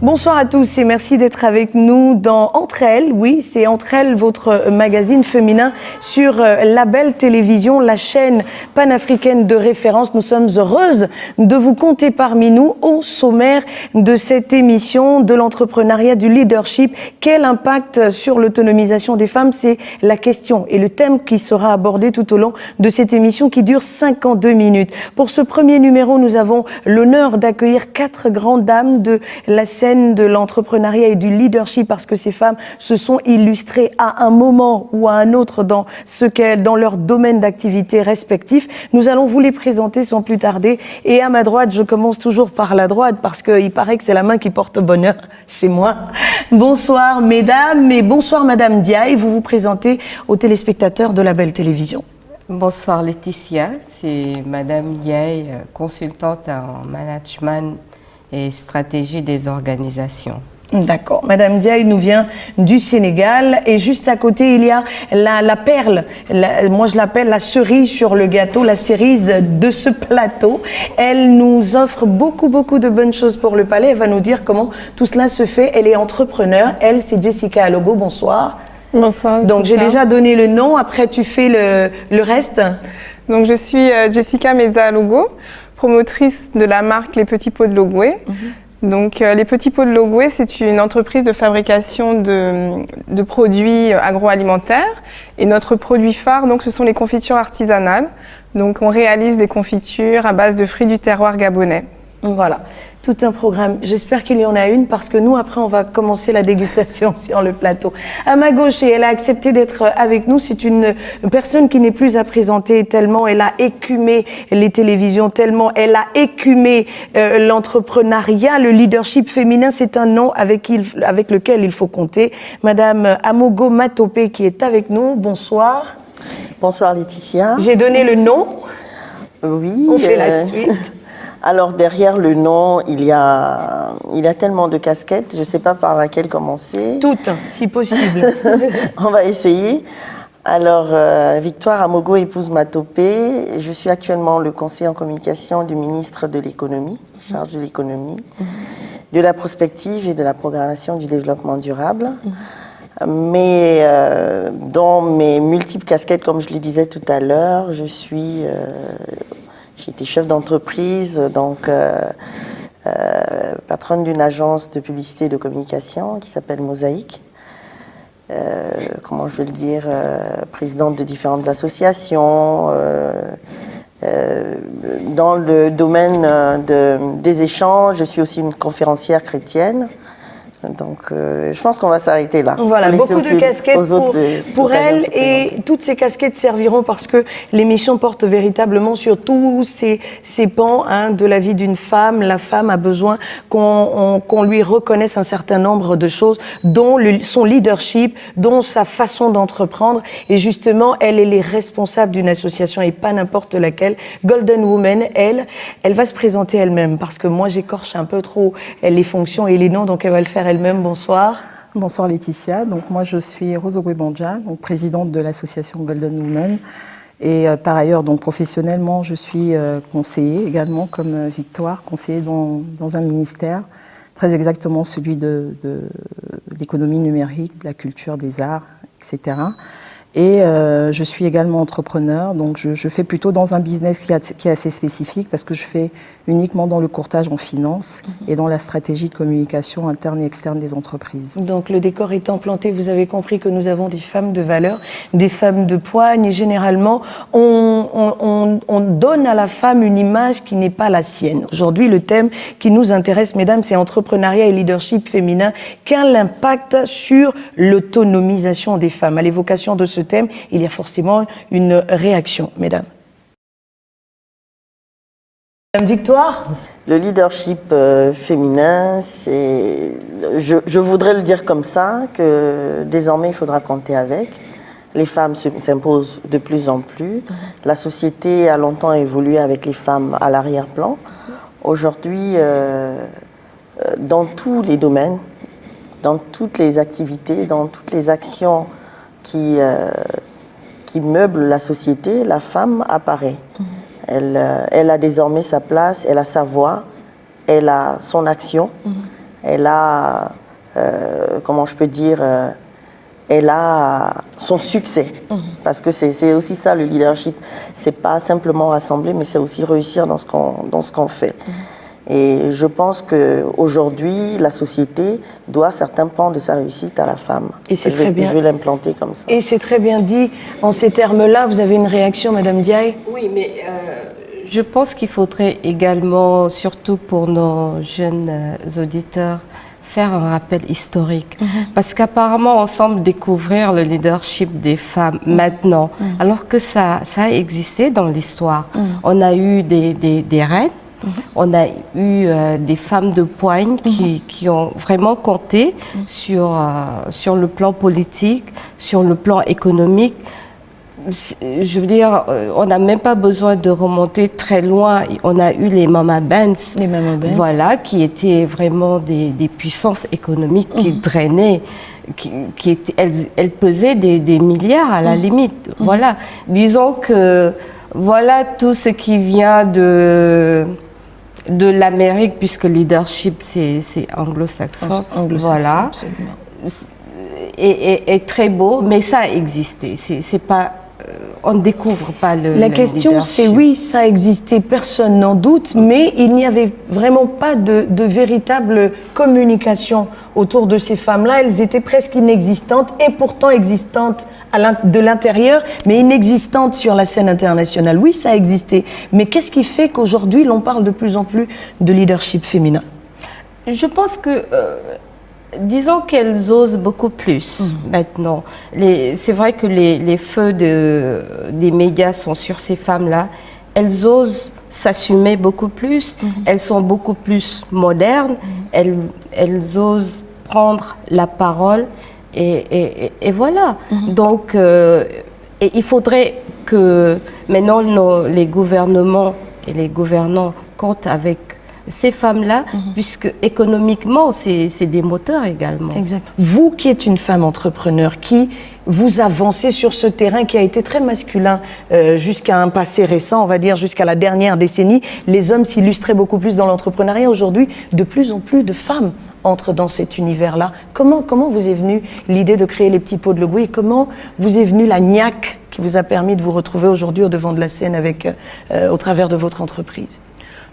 Bonsoir à tous et merci d'être avec nous dans Entre elles. Oui, c'est Entre elles, votre magazine féminin sur Label Télévision, la chaîne panafricaine de référence. Nous sommes heureuses de vous compter parmi nous au sommaire de cette émission de l'entrepreneuriat, du leadership. Quel impact sur l'autonomisation des femmes? C'est la question et le thème qui sera abordé tout au long de cette émission qui dure 52 minutes. Pour ce premier numéro, nous avons l'honneur d'accueillir 4 grandes dames de la scène de l'entrepreneuriat et du leadership parce que ces femmes se sont illustrées à un moment ou à un autre dans leur domaine d'activité respectif. Nous allons vous les présenter sans plus tarder. Et à ma droite, je commence toujours par la droite parce qu'il paraît que c'est la main qui porte bonheur chez moi. Bonsoir mesdames et bonsoir madame Diaye. Vous vous présentez aux téléspectateurs de Label Télévision. Bonsoir Laetitia, c'est madame Diaye, consultante en management et stratégie des organisations. D'accord. Madame Diaye nous vient du Sénégal et juste à côté, il y a la perle, moi je l'appelle la cerise sur le gâteau, la cerise de ce plateau. Elle nous offre beaucoup de bonnes choses pour le palais. Elle va nous dire comment tout cela se fait. Elle est entrepreneur. Elle, c'est Jessica Alogo. Bonsoir. Bonsoir. Donc j'ai déjà donné le nom, après tu fais le reste. Donc je suis Jessica Meza Alogo, promotrice de la marque Les Petits Pots de Logoué. Donc Les Petits Pots de Logoué, c'est une entreprise de fabrication de produits agroalimentaires. Et notre produit phare, donc, ce sont les confitures artisanales. Donc on réalise des confitures à base de fruits du terroir gabonais. Voilà, tout un programme. J'espère qu'il y en a une parce que nous, après, on va commencer la dégustation sur le plateau. À ma gauche, et elle a accepté d'être avec nous, c'est une personne qui n'est plus à présenter tellement elle a écumé les télévisions, tellement elle a écumé l'entrepreneuriat, le leadership féminin. C'est un nom avec lequel il faut compter. Madame Amogo Matopé qui est avec nous. Bonsoir. Bonsoir Laetitia. J'ai donné le nom. Oui. On fait la suite. Alors derrière le nom, il y a tellement de casquettes, je ne sais pas par laquelle commencer. Toutes, si possible. On va essayer. Alors Victoire Amogo, épouse Matopé, je suis actuellement le conseiller en communication du ministre de l'économie, charge de l'économie, de la prospective et de la programmation du développement durable. Mais dans mes multiples casquettes, comme je le disais tout à l'heure, j'ai été chef d'entreprise, donc patronne d'une agence de publicité et de communication qui s'appelle Mosaïque. Comment je vais le dire, présidente de différentes associations. Dans le domaine des échanges, je suis aussi une conférencière chrétienne. Donc, je pense qu'on va s'arrêter là. Voilà, beaucoup de casquettes pour elle et toutes ces casquettes serviront parce que l'émission porte véritablement sur tous ces pans de la vie d'une femme. La femme a besoin qu'on lui reconnaisse un certain nombre de choses, dont son leadership, dont sa façon d'entreprendre. Et justement, elle est responsable d'une association et pas n'importe laquelle. Golden Woman, elle va se présenter elle-même parce que moi, j'écorche un peu trop les fonctions et les noms, donc elle va le faire elle-même. Bonsoir. Bonsoir Laetitia. Donc moi je suis Rose Ogwebanja, donc présidente de l'association Golden Women et par ailleurs donc professionnellement je suis conseiller également comme Victoire, conseiller dans un ministère, très exactement celui de l'économie numérique, de la culture, des arts, etc. Et je suis également entrepreneur, donc je fais plutôt dans un business qui est assez spécifique parce que je fais uniquement dans le courtage en finance et dans la stratégie de communication interne et externe des entreprises. Donc le décor étant planté, vous avez compris que nous avons des femmes de valeur, des femmes de poigne et généralement on donne à la femme une image qui n'est pas la sienne. Aujourd'hui, le thème qui nous intéresse, mesdames, c'est entrepreneuriat et leadership féminin. Quel impact sur l'autonomisation des femmes? À l'évocation de ce thème, il y a forcément une réaction, mesdames. Madame Victoire? Le leadership féminin, je voudrais le dire comme ça, que désormais il faudra compter avec. Les femmes s'imposent de plus en plus. La société a longtemps évolué avec les femmes à l'arrière-plan. Aujourd'hui, dans tous les domaines, dans toutes les activités, dans toutes les actions qui meublent la société, la femme apparaît. Elle a désormais sa place, elle a sa voix, elle a son action. elle a, comment je peux dire, elle a son succès. Parce que c'est aussi ça le leadership. C'est pas simplement rassembler, mais c'est aussi réussir dans ce qu'on fait. Et je pense qu'aujourd'hui, la société doit certains pans de sa réussite à la femme. Et c'est très bien. Je vais l'implanter comme ça. Et c'est très bien dit. En ces termes-là, vous avez une réaction, Madame Diaye? Oui, mais je pense qu'il faudrait également, surtout pour nos jeunes auditeurs, faire un rappel historique. Parce qu'apparemment, on semble découvrir le leadership des femmes maintenant, alors que ça a existé dans l'histoire. On a eu des reines, on a eu des femmes de poigne qui ont vraiment compté sur le plan politique, sur le plan économique. Je veux dire, on n'a même pas besoin de remonter très loin. On a eu les Mama Benz, voilà, qui étaient vraiment des puissances économiques qui drainaient, elles pesaient des milliards à la limite. Voilà, disons que voilà tout ce qui vient de l'Amérique, puisque le leadership c'est anglo-saxon, voilà, est très beau, mais ça a existé. C'est pas on ne découvre pas le La question, c'est oui, ça existait, personne n'en doute, mais il n'y avait vraiment pas de véritable communication autour de ces femmes-là. Elles étaient presque inexistantes et pourtant existantes de l'intérieur, mais inexistantes sur la scène internationale. Oui, ça existait, mais qu'est-ce qui fait qu'aujourd'hui, l'on parle de plus en plus de leadership féminin? Je pense que... disons qu'elles osent beaucoup plus maintenant. C'est vrai que les feux des médias sont sur ces femmes-là. Elles osent s'assumer beaucoup plus. Elles sont beaucoup plus modernes. Elles osent prendre la parole. Et voilà. Donc, et il faudrait que maintenant les gouvernements et les gouvernants comptent avec ces femmes-là, puisque économiquement, c'est des moteurs également. Exact. Vous qui êtes une femme entrepreneur, qui vous avancez sur ce terrain qui a été très masculin jusqu'à un passé récent, on va dire jusqu'à la dernière décennie, les hommes s'illustraient beaucoup plus dans l'entrepreneuriat. Aujourd'hui, de plus en plus de femmes entrent dans cet univers-là. Comment vous est venue l'idée de créer les petits pots de Logoué? Comment vous est venue la niaque qui vous a permis de vous retrouver aujourd'hui au devant de la scène au travers de votre entreprise?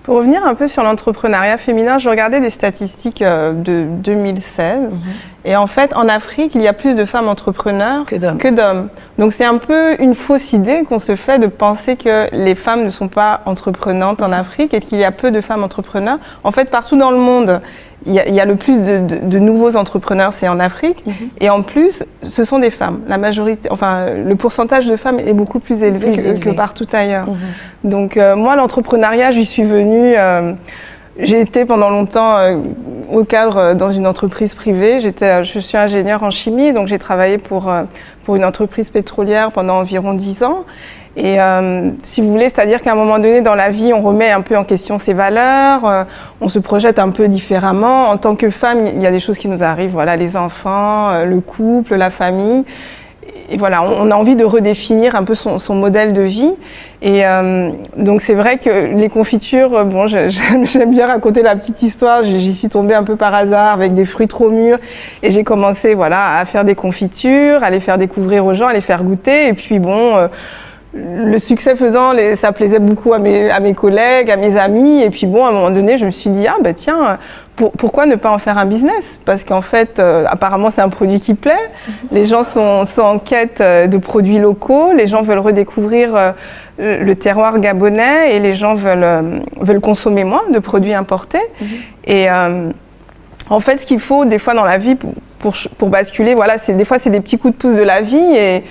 Pour revenir un peu sur l'entrepreneuriat féminin, je regardais des statistiques de 2016. Et en fait, en Afrique, il y a plus de femmes entrepreneurs que d'hommes. Donc c'est un peu une fausse idée qu'on se fait de penser que les femmes ne sont pas entreprenantes en Afrique et qu'il y a peu de femmes entrepreneurs. En fait, partout dans le monde, il y a le plus de nouveaux entrepreneurs, c'est en Afrique. Et en plus, ce sont des femmes. La majorité, enfin, le pourcentage de femmes est beaucoup plus élevé que partout ailleurs. Donc moi, l'entrepreneuriat, j'y suis venue... j'ai été pendant longtemps au cadre dans une entreprise privée. Je suis ingénieure en chimie, donc j'ai travaillé pour une entreprise pétrolière pendant environ 10 ans. Et si vous voulez, c'est-à-dire qu'à un moment donné dans la vie, on remet un peu en question ses valeurs, on se projette un peu différemment. En tant que femme, il y a des choses qui nous arrivent, voilà, les enfants, le couple, la famille. Et voilà, on a envie de redéfinir un peu son modèle de vie. Et donc c'est vrai que les confitures, bon, j'aime bien raconter la petite histoire. J'y suis tombée un peu par hasard avec des fruits trop mûrs. Et j'ai commencé voilà, à faire des confitures, à les faire découvrir aux gens, à les faire goûter. Et puis bon... le succès faisant, ça plaisait beaucoup à mes collègues, à mes amis. Et puis bon, à un moment donné, je me suis dit, ah ben tiens, pourquoi ne pas en faire un business? Parce qu'en fait, apparemment, c'est un produit qui plaît. Les gens sont en quête de produits locaux. Les gens veulent redécouvrir le terroir gabonais et les gens veulent consommer moins de produits importés. Et en fait, ce qu'il faut des fois dans la vie pour basculer, voilà, des fois, c'est des petits coups de pouce de la vie. Et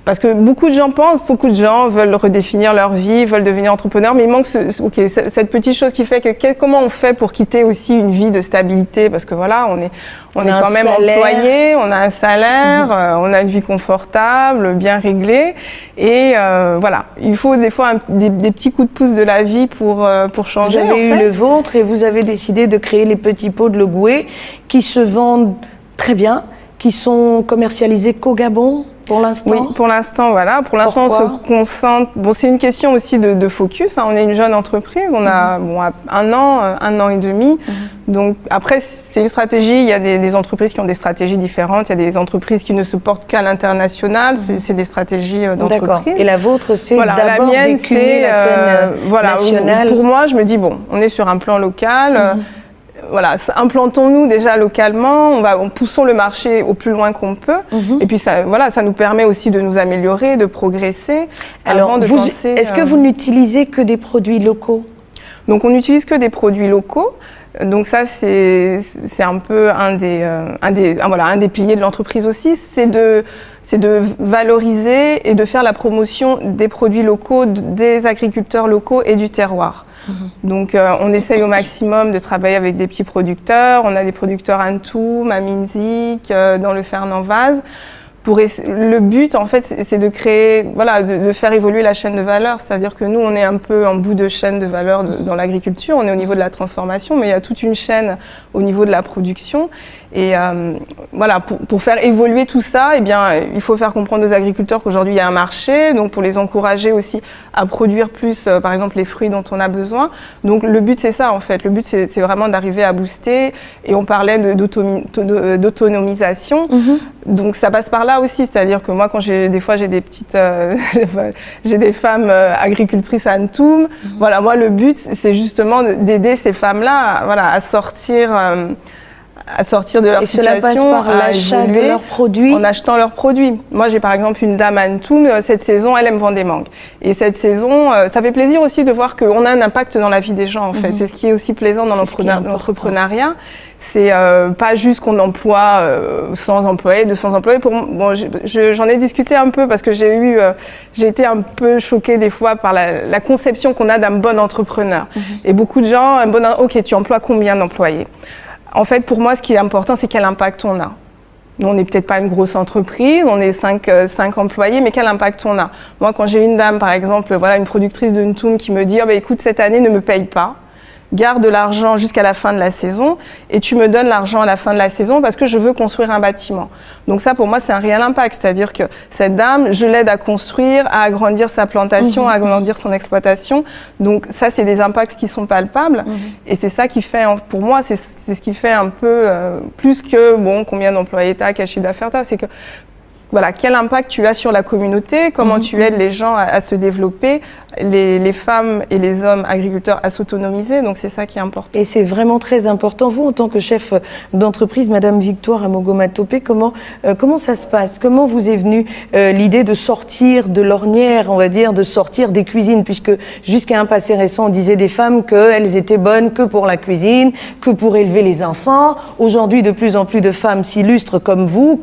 parce que beaucoup de gens veulent redéfinir leur vie, veulent devenir entrepreneurs, mais il manque cette petite chose qui fait que comment on fait pour quitter aussi une vie de stabilité, parce que voilà, on est quand même employé, on a un salaire, on a une vie confortable, bien réglée, et voilà, il faut des fois des petits coups de pouce de la vie pour changer. Vous avez eu le vôtre et vous avez décidé de créer les petits pots de Logoué qui se vendent très bien, qui sont commercialisés qu'au Gabon. Pour l'instant? Oui, pour l'instant, voilà. Pour l'instant, on se concentre... Bon, c'est une question aussi de focus. Hein. On est une jeune entreprise. On a un an et demi. Donc après, c'est une stratégie, il y a des entreprises qui ont des stratégies différentes, il y a des entreprises qui ne se portent qu'à l'international, c'est des stratégies d'entreprise. D'accord. Et la vôtre, c'est Voilà, la d'abord mienne, décliner la scène nationale. Pour moi, je me dis, bon, on est sur un plan local, voilà, implantons-nous déjà localement, poussons le marché au plus loin qu'on peut, et puis ça, voilà, ça nous permet aussi de nous améliorer, de progresser. Alors, est-ce que vous n'utilisez que des produits locaux? Donc on n'utilise que des produits locaux. Donc ça, c'est un peu un des piliers de l'entreprise aussi, c'est de valoriser et de faire la promotion des produits locaux, des agriculteurs locaux et du terroir. Donc on essaye au maximum de travailler avec des petits producteurs. On a des producteurs à Ntoum, à Minzik, dans le Fernand-Vaz. Le but, en fait, c'est de créer, voilà, de faire évoluer la chaîne de valeur. C'est-à-dire que nous, on est un peu en bout de chaîne de valeur dans l'agriculture. On est au niveau de la transformation, mais il y a toute une chaîne au niveau de la production. Et voilà, pour faire évoluer tout ça, eh bien, il faut faire comprendre aux agriculteurs qu'aujourd'hui, il y a un marché. Donc, pour les encourager aussi à produire plus, par exemple, les fruits dont on a besoin. Donc, le but, c'est ça, en fait. Le but, c'est vraiment d'arriver à booster. Et on parlait d'autonomisation. Donc, ça passe par là aussi. C'est-à-dire que moi, quand des fois, j'ai des petites... j'ai des femmes agricultrices à Ntoum. Voilà, moi, le but, c'est justement d'aider ces femmes-là, voilà, à sortir de leur situation. Et cela passe par l'achat de leurs produits. En achetant leurs produits. Moi, j'ai par exemple une dame à Ntoum, cette saison, elle aime vendre des mangues. Et cette saison, ça fait plaisir aussi de voir qu'on a un impact dans la vie des gens, en fait. C'est ce qui est aussi plaisant dans l'entrepreneuriat. C'est pas juste qu'on emploie 100 employés, 200 employés. J'en ai discuté un peu parce que j'ai été un peu choquée des fois par la conception qu'on a d'un bon entrepreneur. Et beaucoup de gens, ok, tu emploies combien d'employés? En fait, pour moi, ce qui est important, c'est quel impact on a. Nous, on n'est peut-être pas une grosse entreprise, on est 5 employés, mais quel impact on a? Moi, quand j'ai une dame, par exemple, voilà, une productrice de Ntoum qui me dit « écoute, cette année, ne me paye pas. Garde l'argent jusqu'à la fin de la saison et tu me donnes l'argent à la fin de la saison parce que je veux construire un bâtiment. » Donc ça, pour moi, c'est un réel impact. C'est-à-dire que cette dame, je l'aide à construire, à agrandir sa plantation, à agrandir son exploitation. Donc ça, c'est des impacts qui sont palpables. Et c'est ça qui fait, pour moi, c'est ce qui fait un peu plus que, bon, combien d'employés tu as, quel chiffre d'affaires tu as. C'est que, voilà, quel impact tu as sur la communauté, comment tu aides les gens à se développer, les femmes et les hommes agriculteurs à s'autonomiser, donc c'est ça qui est important. Et c'est vraiment très important. Vous, en tant que chef d'entreprise, Madame Victoire Amogo-Matope, comment ça se passe? Comment vous est venue l'idée de sortir de l'ornière, on va dire, de sortir des cuisines, puisque jusqu'à un passé récent, on disait des femmes qu'elles étaient bonnes que pour la cuisine, que pour élever les enfants. Aujourd'hui, de plus en plus de femmes s'illustrent comme vous.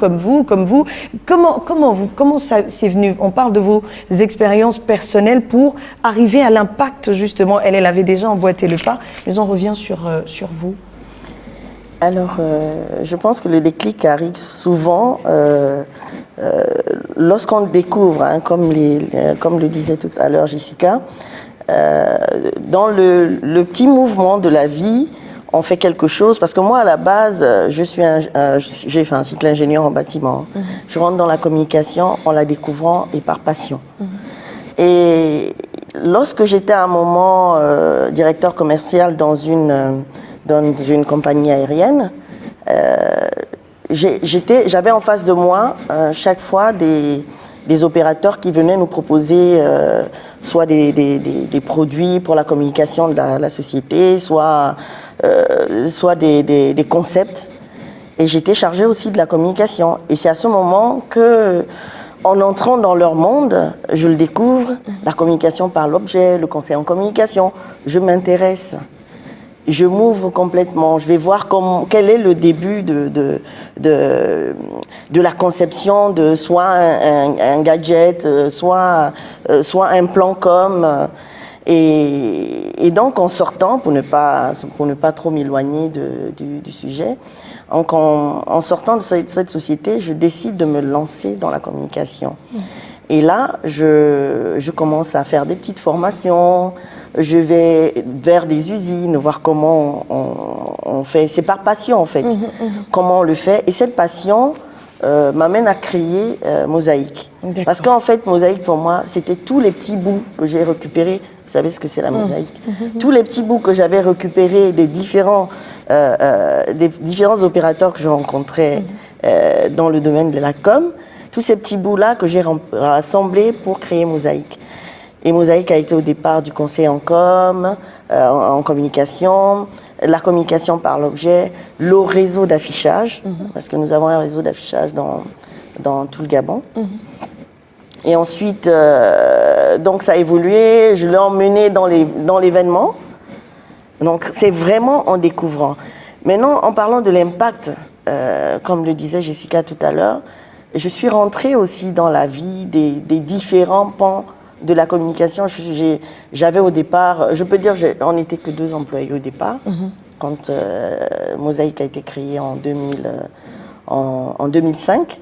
Comment ça c'est venu? On parle de vos expériences personnelles pour arriver à l'impact, justement. Elle avait déjà emboîté le pas, mais on revient sur vous. Alors, je pense que le déclic arrive souvent lorsqu'on découvre, hein, comme le disait tout à l'heure Jessica, dans le petit mouvement de la vie, on fait quelque chose. Parce que moi, à la base, j'ai fait un cycle ingénieur en bâtiment. Je rentre dans la communication en la découvrant et par passion. Et lorsque j'étais à un moment directeur commercial dans une compagnie aérienne, j'avais en face de moi chaque fois des opérateurs qui venaient nous proposer soit des produits pour la communication de la société, soit des concepts. Et j'étais chargée aussi de la communication. Et c'est à ce moment que, en entrant dans leur monde, je le découvre, la communication par l'objet, le conseil en communication. Je m'intéresse, je m'ouvre complètement. Je vais voir quel est le début de la conception de soit un gadget, soit un plan com. Et donc, en sortant, pour ne pas trop m'éloigner du sujet, donc en sortant de cette société, je décide de me lancer dans la communication. Et là, je commence à faire des petites formations, je vais vers des usines, voir comment on fait. C'est par passion, en fait, comment on le fait. Et cette passion m'amène à créer Mosaïque. Parce qu'en fait, Mosaïque, pour moi, c'était tous les petits bouts que j'ai récupérés. Vous savez ce que c'est la mosaïque? Tous les petits bouts que j'avais récupérés des différents des différents opérateurs que je rencontrais dans le domaine de la com, tous ces petits bouts-là que j'ai rassemblés pour créer Mosaïque. Et Mosaïque a été au départ du conseil en com, en communication, la communication par l'objet, le réseau d'affichage, parce que nous avons un réseau d'affichage dans tout le Gabon. Et ensuite, donc ça a évolué, je l'ai emmené dans l'événement. Donc c'est vraiment en découvrant. Maintenant, en parlant de l'impact, comme le disait Jessica tout à l'heure, je suis rentrée aussi dans la vie des différents pans de la communication. J'avais au départ, je peux dire, on n'était que 2 employés au départ, quand Mosaïque a été créé en 2005.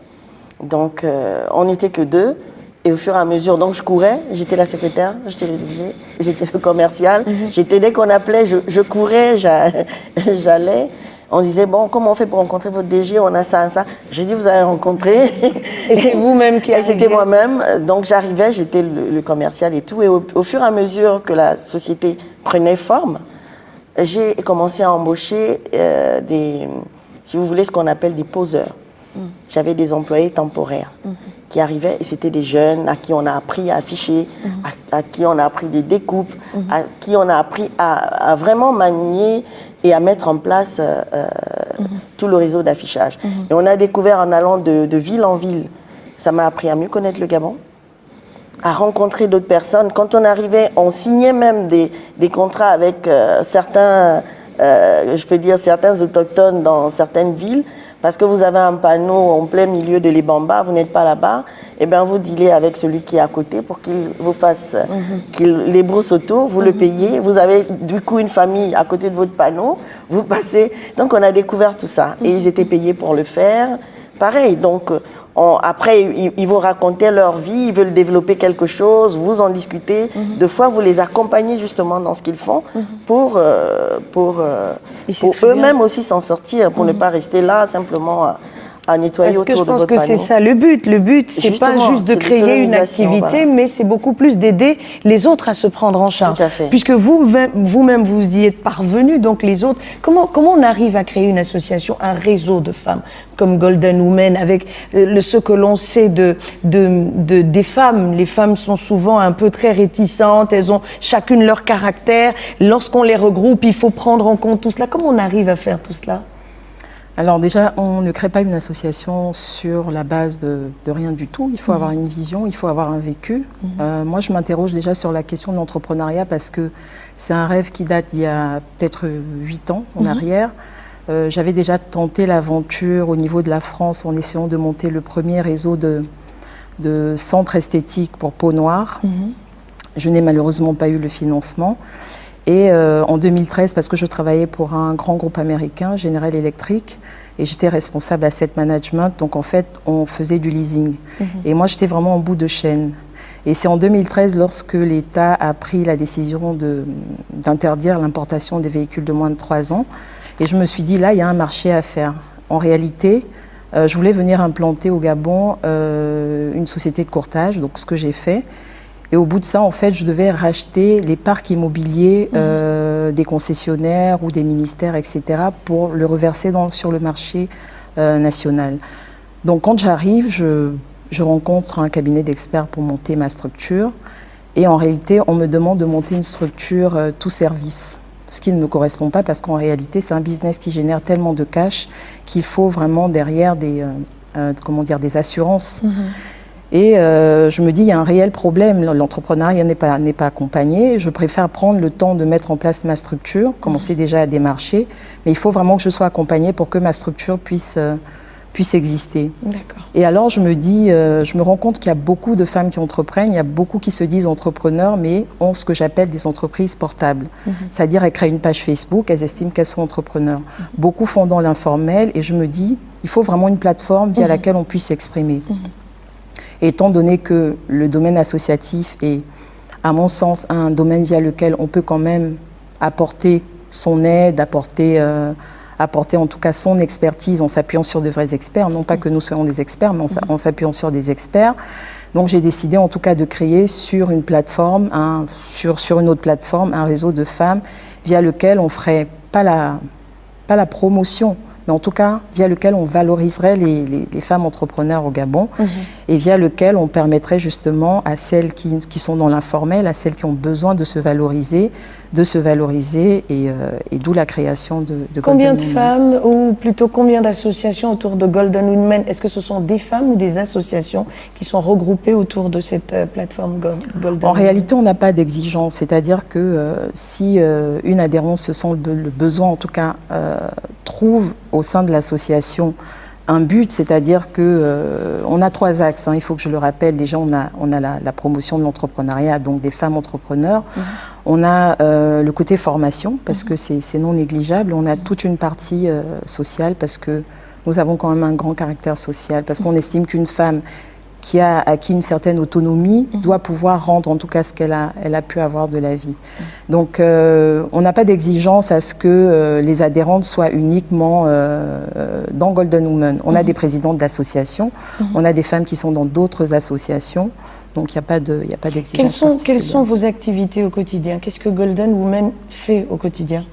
Donc, on n'était que 2. Et au fur et à mesure, donc je courais, j'étais la secrétaire, j'étais le DJ, j'étais le commercial. Dès qu'on appelait, je courais, j'allais. On disait, bon, comment on fait pour rencontrer votre DG? On a ça, ça. J'ai dit, vous allez rencontrer. Et c'est vous-même qui arriviez? C'était moi-même. Donc j'arrivais, j'étais le commercial et tout. Et au fur et à mesure que la société prenait forme, j'ai commencé à embaucher si vous voulez, ce qu'on appelle des poseurs. J'avais des employés temporaires qui arrivaient et c'était des jeunes à qui on a appris à afficher, à qui on a appris des découpes, à qui on a appris à vraiment manier et à mettre en place tout le réseau d'affichage. Et on a découvert en allant de ville en ville, ça m'a appris à mieux connaître le Gabon, à rencontrer d'autres personnes. Quand on arrivait, on signait même des contrats avec certains, je peux dire certains autochtones dans certaines villes, parce que vous avez un panneau en plein milieu de l'Ibamba, vous n'êtes pas là-bas, et bien vous dealez avec celui qui est à côté pour qu'il vous fasse, qu'il les brousse autour, vous le payez, vous avez du coup une famille à côté de votre panneau, vous passez. Donc on a découvert tout ça, et ils étaient payés pour le faire. Pareil, donc après ils vous racontaient leur vie, ils veulent développer quelque chose, vous en discutez. Deux fois vous les accompagnez justement dans ce qu'ils font pour eux-mêmes aussi s'en sortir, pour ne pas rester là simplement à nettoyer autour de votre panneau. Parce que je pense que c'est ça le but. Le but, c'est pas juste de créer une activité, mais c'est beaucoup plus d'aider les autres à se prendre en charge. Tout à fait. Puisque vous-même, vous y êtes parvenus, donc les autres, comment on arrive à créer une association, un réseau de femmes comme Golden Women, avec ce que l'on sait des femmes. Les femmes sont souvent un peu très réticentes, elles ont chacune leur caractère. Lorsqu'on les regroupe, il faut prendre en compte tout cela. Comment on arrive à faire tout cela ? Alors déjà, on ne crée pas une association sur la base de rien du tout. Il faut avoir une vision, il faut avoir un vécu. Moi, je m'interroge déjà sur la question de l'entrepreneuriat parce que c'est un rêve qui date d'il y a peut-être 8 ans en arrière. J'avais déjà tenté l'aventure au niveau de la France en essayant de monter le premier réseau de centres esthétiques pour peau noire. Je n'ai malheureusement pas eu le financement. Et en 2013, parce que je travaillais pour un grand groupe américain, General Electric, et j'étais responsable asset management, donc en fait, on faisait du leasing. Et moi, j'étais vraiment en bout de chaîne. Et c'est en 2013, lorsque l'État a pris la décision d'interdire l'importation des véhicules de moins de 3 ans, et je me suis dit, là, il y a un marché à faire. En réalité, je voulais venir implanter au Gabon une société de courtage, donc ce que j'ai fait. Et au bout de ça, en fait, je devais racheter les parcs immobiliers des concessionnaires ou des ministères, etc., pour le reverser sur le marché national. Donc, quand j'arrive, je rencontre un cabinet d'experts pour monter ma structure. Et en réalité, on me demande de monter une structure tout service, ce qui ne me correspond pas parce qu'en réalité, c'est un business qui génère tellement de cash qu'il faut vraiment derrière des assurances. Et je me dis, il y a un réel problème, l'entrepreneuriat n'est pas accompagné. Je préfère prendre le temps de mettre en place ma structure, commencer déjà à démarcher, mais il faut vraiment que je sois accompagnée pour que ma structure puisse exister. Et alors je me dis, je me rends compte qu'il y a beaucoup de femmes qui entreprennent, il y a beaucoup qui se disent entrepreneurs, mais ont ce que j'appelle des entreprises portables. C'est-à-dire, elles créent une page Facebook, elles estiment qu'elles sont entrepreneurs. Beaucoup font dans l'informel et je me dis, il faut vraiment une plateforme via laquelle on puisse s'exprimer. Et étant donné que le domaine associatif est, à mon sens, un domaine via lequel on peut quand même apporter son aide, apporter en tout cas son expertise en s'appuyant sur de vrais experts, non pas que nous soyons des experts, mais en s'appuyant sur des experts. Donc j'ai décidé en tout cas de créer sur une plateforme, sur une autre plateforme, un réseau de femmes via lequel on ne ferait pas pas la promotion, mais en tout cas via lequel on valoriserait les femmes entrepreneurs au Gabon et via lequel on permettrait justement à celles qui sont dans l'informel, à celles qui ont besoin de se valoriser et d'où la création de Combien Golden de Women. femmes, ou plutôt combien d'associations autour de Golden Women? Est-ce que ce sont des femmes ou des associations qui sont regroupées autour de cette plateforme Golden En Women? réalité, on n'a pas d'exigence, c'est-à-dire que si une adhérente se sent le besoin, en tout cas, trouve au sein de l'association un but, c'est-à-dire que on a 3 axes, il faut que je le rappelle. Déjà, on a la promotion de l'entrepreneuriat, donc des femmes entrepreneurs. On a le côté formation, parce que c'est non négligeable. On a toute une partie sociale, parce que nous avons quand même un grand caractère social, parce qu'on estime qu'une femme qui a acquis une certaine autonomie doit pouvoir rendre en tout cas ce qu'elle a pu avoir de la vie. Donc on n'a pas d'exigence à ce que les adhérentes soient uniquement dans Golden Women. On a des présidentes d'associations, on a des femmes qui sont dans d'autres associations, donc il n'y a pas d'exigence particulière. Quelles sont vos activités au quotidien? Qu'est-ce que Golden Women fait au quotidien?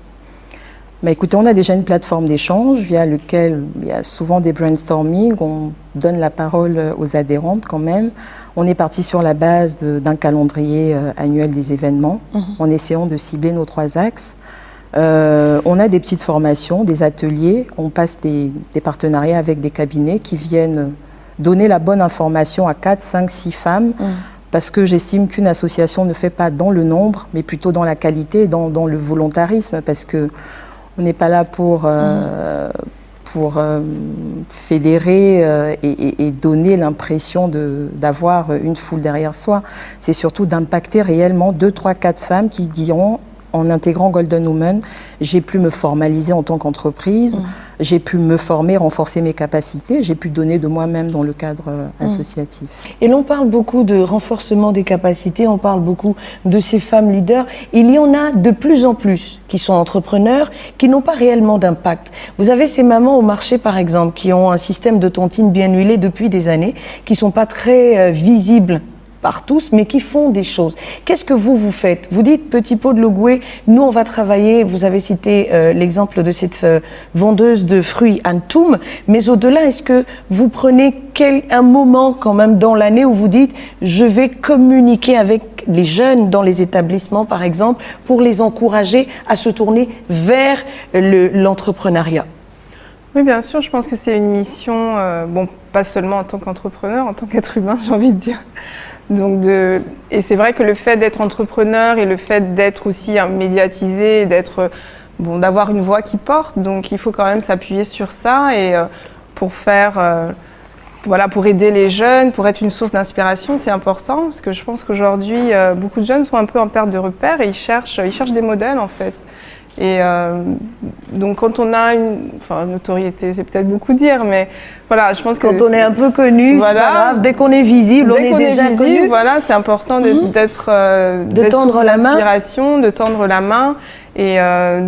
Bah écoutez, on a déjà une plateforme d'échange via laquelle il y a souvent des brainstorming, on donne la parole aux adhérentes quand même. On est parti sur la base d'un calendrier annuel des événements, en essayant de cibler nos 3 axes. On a des petites formations, des ateliers, on passe des partenariats avec des cabinets qui viennent donner la bonne information à 4, 5, 6 femmes, parce que j'estime qu'une association ne fait pas dans le nombre, mais plutôt dans la qualité, dans le volontarisme, parce que on n'est pas là pour fédérer et donner l'impression d'avoir une foule derrière soi. C'est surtout d'impacter réellement 2, 3, 4 femmes qui diront, en intégrant Golden Women, j'ai pu me formaliser en tant qu'entreprise, j'ai pu me former, renforcer mes capacités, j'ai pu donner de moi-même dans le cadre associatif. Et l'on parle beaucoup de renforcement des capacités, on parle beaucoup de ces femmes leaders. Il y en a de plus en plus qui sont entrepreneurs, qui n'ont pas réellement d'impact. Vous avez ces mamans au marché, par exemple, qui ont un système de tontine bien huilé depuis des années, qui ne sont pas très visibles par tous, mais qui font des choses. Qu'est-ce que vous faites? Vous dites Petit Pot de Logoué, nous on va travailler, vous avez cité l'exemple de cette vendeuse de fruits Antoum, mais au-delà, est-ce que vous prenez un moment quand même dans l'année où vous dites je vais communiquer avec les jeunes dans les établissements par exemple pour les encourager à se tourner vers l'entrepreneuriat? Oui, bien sûr, je pense que c'est une mission, bon, pas seulement en tant qu'entrepreneur, en tant qu'être humain, j'ai envie de dire. Donc et c'est vrai que le fait d'être entrepreneur et le fait d'être aussi médiatisé, d'avoir une voix qui porte, donc il faut quand même s'appuyer sur ça et pour aider les jeunes, pour être une source d'inspiration, c'est important parce que je pense qu'aujourd'hui beaucoup de jeunes sont un peu en perte de repères et ils cherchent des modèles en fait. Et donc quand on a une notoriété, c'est peut-être beaucoup dire, mais voilà, je pense que quand on est un peu connu, c'est pas grave. Dès qu'on est visible, on est déjà connu. Voilà, c'est important de tendre la main, de tendre la main. Et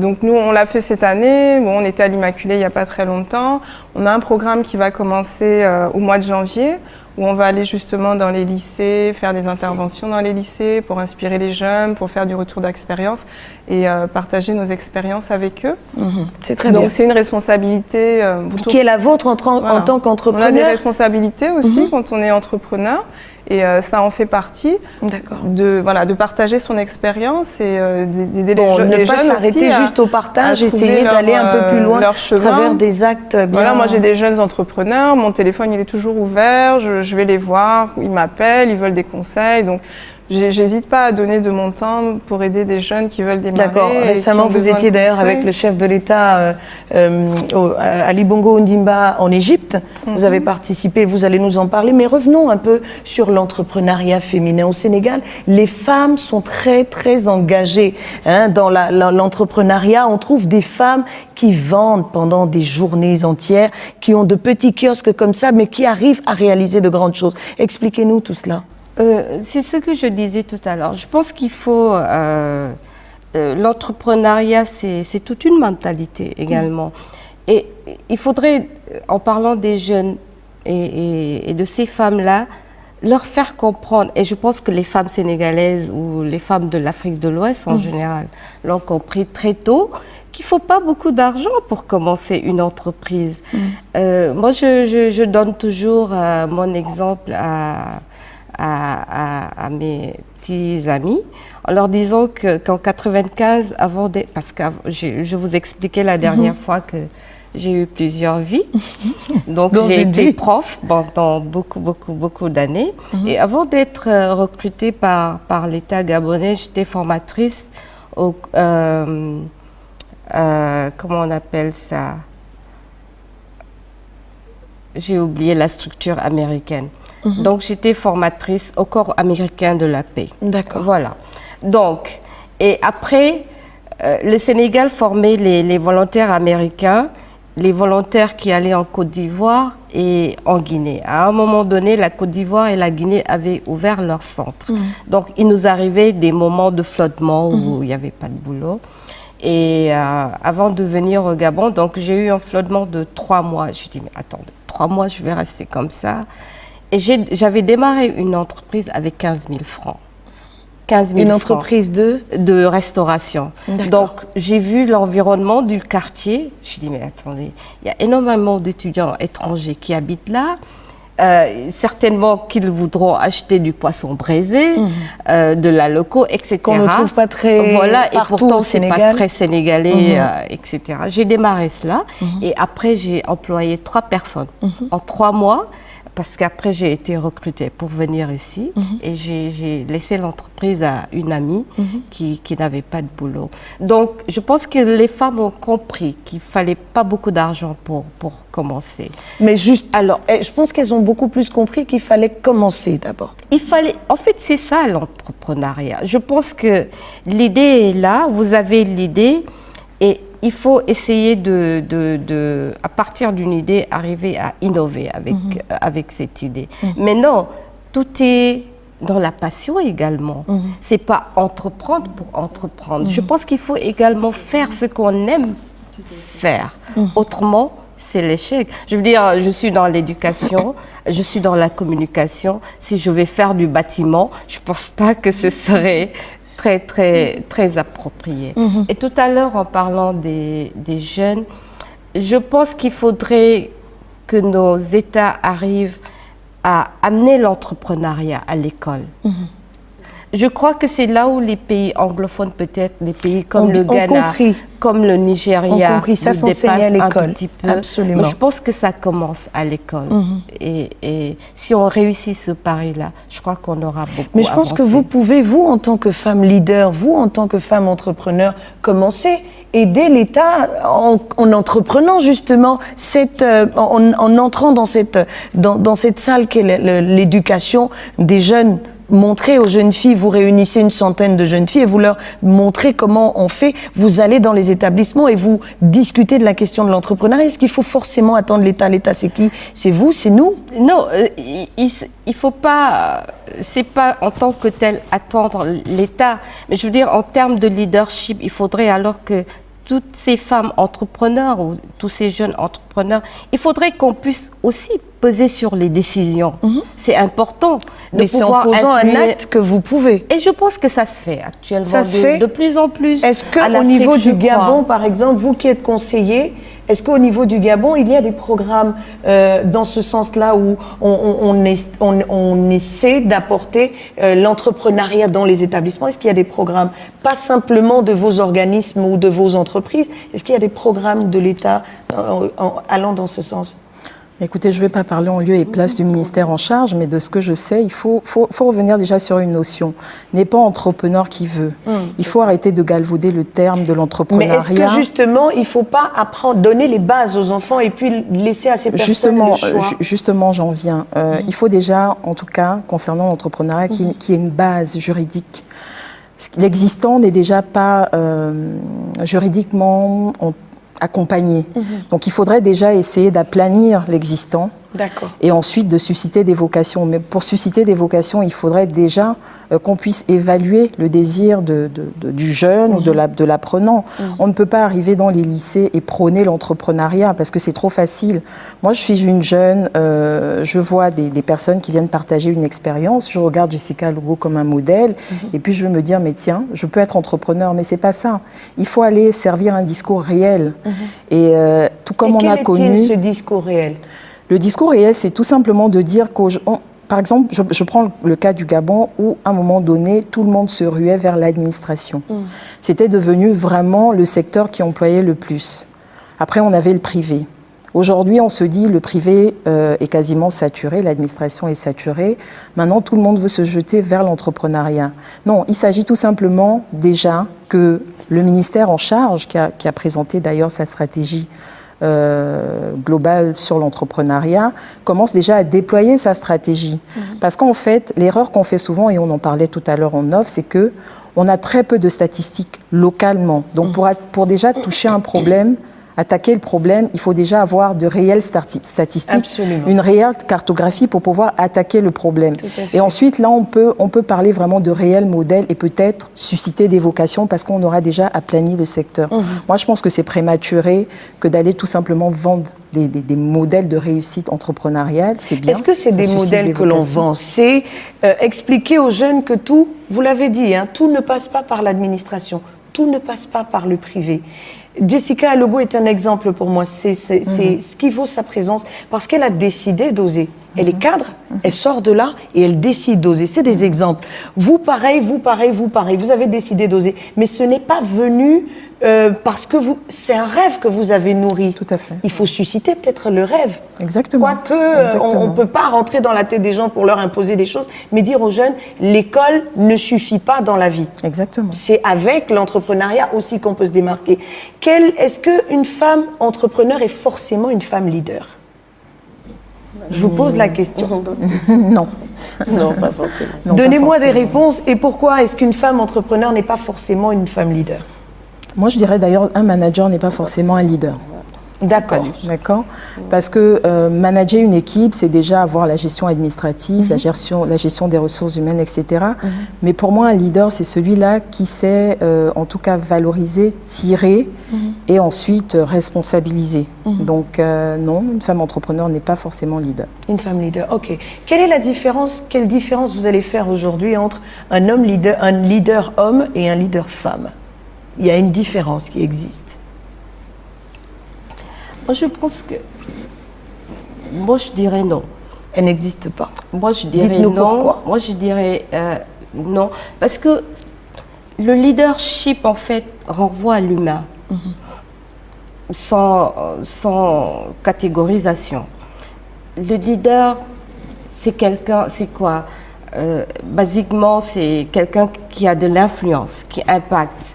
donc nous, on l'a fait cette année. Bon, on était à l'Immaculée il n'y a pas très longtemps. On a un programme qui va commencer au mois de janvier, où on va aller justement dans les lycées, faire des interventions dans les lycées pour inspirer les jeunes, pour faire du retour d'expérience et partager nos expériences avec eux. C'est très bien. Donc c'est une responsabilité qui est la vôtre en tant qu'entrepreneur. On a des responsabilités aussi quand on est entrepreneur. Et ça en fait partie de partager son expérience et d'aider les jeunes. Ne pas s'arrêter juste au partage, essayer d'aller un peu plus loin à travers des actes bien... Voilà, moi j'ai des jeunes entrepreneurs, mon téléphone il est toujours ouvert, je vais les voir, ils m'appellent, ils veulent des conseils. Donc j'hésite pas à donner de mon temps pour aider des jeunes qui veulent démarrer. D'accord. Récemment, vous étiez d'ailleurs avec le chef de l'État Ali Bongo Ondimba en Égypte. Vous avez participé, vous allez nous en parler. Mais revenons un peu sur l'entrepreneuriat féminin au Sénégal. Les femmes sont très, très engagées dans l'entrepreneuriat. On trouve des femmes qui vendent pendant des journées entières, qui ont de petits kiosques comme ça, mais qui arrivent à réaliser de grandes choses. Expliquez-nous tout cela. C'est ce que je disais tout à l'heure. Je pense qu'il faut... l'entrepreneuriat, c'est toute une mentalité également. Et il faudrait, en parlant des jeunes et de ces femmes-là, leur faire comprendre, et je pense que les femmes sénégalaises ou les femmes de l'Afrique de l'Ouest en général l'ont compris très tôt, qu'il ne faut pas beaucoup d'argent pour commencer une entreprise. Moi, je donne toujours mon exemple à mes petits amis, en leur disant qu'en 95, parce que je vous expliquais la dernière fois que j'ai eu plusieurs vies. Donc j'ai été prof pendant beaucoup d'années. Et avant d'être recrutée par l'État gabonais, j'étais formatrice au... comment on appelle ça? J'ai oublié la structure américaine. Donc j'étais formatrice au corps américain de la paix. D'accord. Voilà. Donc, et après, le Sénégal formait les volontaires américains, les volontaires qui allaient en Côte d'Ivoire et en Guinée. À un moment donné, la Côte d'Ivoire et la Guinée avaient ouvert leur centre. Donc, il nous arrivait des moments de flottement où il n'y avait pas de boulot. Et avant de venir au Gabon, donc j'ai eu un flottement de 3 mois. Je dis, mais attendez, 3 mois, je vais rester comme ça. Et j'avais démarré une entreprise avec 15 000 francs. 15 000 Une francs entreprise de restauration. Donc, j'ai vu l'environnement du quartier. Je me suis dit, mais attendez, il y a énormément d'étudiants étrangers qui habitent là. Certainement qu'ils voudront acheter du poisson braisé, de la loco, etc. Qu'on ne trouve pas très voilà, et pourtant, c'est pas très sénégalais, etc. J'ai démarré cela. Et après, j'ai employé 3 personnes en 3 mois. Parce qu'après, j'ai été recrutée pour venir ici et j'ai laissé l'entreprise à une amie qui n'avait pas de boulot. Donc, je pense que les femmes ont compris qu'il ne fallait pas beaucoup d'argent pour commencer. Mais juste, alors, je pense qu'elles ont beaucoup plus compris qu'il fallait commencer d'abord. En fait, c'est ça l'entrepreneuriat. Je pense que l'idée est là, vous avez l'idée et il faut essayer à partir d'une idée, arriver à innover avec cette idée. Mais non, tout est dans la passion également. C'est pas entreprendre pour entreprendre. Je pense qu'il faut également faire ce qu'on aime faire. Autrement, c'est l'échec. Je veux dire, je suis dans l'éducation, je suis dans la communication. Si je vais faire du bâtiment, je pense pas que ce serait très approprié. Et tout à l'heure, en parlant des jeunes, je pense qu'il faudrait que nos États arrivent à amener l'entrepreneuriat à l'école. Je crois que c'est là où les pays anglophones, peut-être des pays comme le Ghana, comme le Nigeria, ça s'enseigne à l'école. Un petit peu. Absolument. Mais je pense que ça commence à l'école. Et si on réussit ce pari-là, je crois qu'on aura beaucoup avancé. Mais je pense que vous pouvez, vous, en tant que femme leader, vous, en tant que femme entrepreneur, commencer, aider l'État en entreprenant justement, en entrant dans cette salle qu'est l'éducation des jeunes. Montrer aux jeunes filles, vous réunissez une centaine de jeunes filles et vous leur montrez comment on fait. Vous allez dans les établissements et vous discutez de la question de l'entrepreneuriat. Est-ce qu'il faut forcément attendre l'État? L'État, c'est qui? C'est vous? C'est nous? Non, il faut pas, c'est pas en tant que tel attendre l'État. Mais je veux dire, en termes de leadership, il faudrait alors que toutes ces femmes entrepreneurs ou tous ces jeunes entrepreneurs, il faudrait qu'on puisse aussi peser sur les décisions. C'est important de pouvoir en posant un acte que vous pouvez. Et je pense que ça se fait actuellement. Ça se fait de plus en plus. Est-ce qu'au niveau du Gabon, par exemple, vous qui êtes conseiller, est-ce qu'au niveau du Gabon, il y a des programmes dans ce sens-là où on essaie d'apporter l'entrepreneuriat dans les établissements? Est-ce qu'il y a des programmes, pas simplement de vos organismes ou de vos entreprises? Est-ce qu'il y a des programmes de l'État allant dans ce sens? Écoutez, je ne vais pas parler en lieu et place du ministère en charge, mais de ce que je sais, il faut revenir déjà sur une notion. N'est pas entrepreneur qui veut. Il faut arrêter de galvauder le terme de l'entrepreneuriat. Mais est-ce que justement, il ne faut pas donner les bases aux enfants et puis laisser à ces personnes le choix? Justement, j'en viens. Il faut déjà, en tout cas, concernant l'entrepreneuriat, qu'il y ait une base juridique. L'existant n'est déjà pas juridiquement accompagné. Donc il faudrait déjà essayer d'aplanir l'existant D'accord. Et ensuite de susciter des vocations. Mais pour susciter des vocations, il faudrait déjà qu'on puisse évaluer le désir du jeune ou de l'apprenant. On ne peut pas arriver dans les lycées et prôner l'entrepreneuriat parce que c'est trop facile. Moi, je suis une jeune, je vois des personnes qui viennent partager une expérience, je regarde Jessica Alugo comme un modèle et puis je vais me dire, mais tiens, je peux être entrepreneur, mais c'est pas ça. Il faut aller servir un discours réel. Et tout comme on a connu... Quel est-il ce discours réel? Le discours réel, c'est tout simplement de dire par exemple, je prends le cas du Gabon où, à un moment donné, tout le monde se ruait vers l'administration. C'était devenu vraiment le secteur qui employait le plus. Après, on avait le privé. Aujourd'hui, on se dit le privé est quasiment saturé, l'administration est saturée. Maintenant, tout le monde veut se jeter vers l'entrepreneuriat. Non, il s'agit tout simplement déjà que le ministère en charge, qui a présenté d'ailleurs sa stratégie globale sur l'entrepreneuriat, commence déjà à déployer sa stratégie. Parce qu'en fait, l'erreur qu'on fait souvent, et on en parlait tout à l'heure en off, c'est que on a très peu de statistiques localement. Donc pour déjà toucher un problème, attaquer le problème, il faut déjà avoir de réelles statistiques, Absolument. une réelle cartographie pour pouvoir attaquer le problème. Et ensuite, là, on peut parler vraiment de réels modèles et peut-être susciter des vocations parce qu'on aura déjà aplani le secteur. Moi, je pense que c'est prématuré que d'aller tout simplement vendre des modèles de réussite entrepreneuriale. C'est bien. Est-ce que c'est des modèles que l'on vend? C'est expliquer aux jeunes que tout, vous l'avez dit, hein, tout ne passe pas par l'administration, tout ne passe pas par le privé. Jessica Alugo est un exemple pour moi. C'est ce qui vaut sa présence parce qu'elle a décidé d'oser. Elle est cadre, elle sort de là et elle décide d'oser. C'est des exemples. Vous pareil, vous pareil, vous pareil. Vous avez décidé d'oser. Mais ce n'est pas venu parce que c'est un rêve que vous avez nourri. Tout à fait. Il faut susciter peut-être le rêve. Exactement. Quoique, on ne peut pas rentrer dans la tête des gens pour leur imposer des choses, mais dire aux jeunes, l'école ne suffit pas dans la vie. Exactement. C'est avec l'entrepreneuriat aussi qu'on peut se démarquer. Est-ce qu'une femme entrepreneur est forcément une femme leader? Je vous pose la question. Non. Non, pas forcément. Donnez-moi des réponses. Et pourquoi est-ce qu'une femme entrepreneur n'est pas forcément une femme leader? Moi, je dirais d'ailleurs, un manager n'est pas forcément un leader. D'accord. D'accord. Parce que manager une équipe, c'est déjà avoir la gestion administrative, la gestion des ressources humaines, etc. Mais pour moi, un leader, c'est celui-là qui sait, en tout cas, valoriser, tirer et ensuite responsabiliser. Donc, non, une femme entrepreneur n'est pas forcément leader. Une femme leader, ok. Quelle est la différence, quelle différence vous allez faire aujourd'hui entre un homme leader, un leader homme et un leader femme? Il y a une différence qui existe. Moi, je pense que... Moi, je dirais non. Elle n'existe pas. Moi, je dirais Dites-nous non. pourquoi. Moi, je dirais non. Parce que le leadership, en fait, renvoie à l'humain. Sans catégorisation. Le leader, c'est quelqu'un... C'est quoi? Basiquement, c'est quelqu'un qui a de l'influence, qui impacte.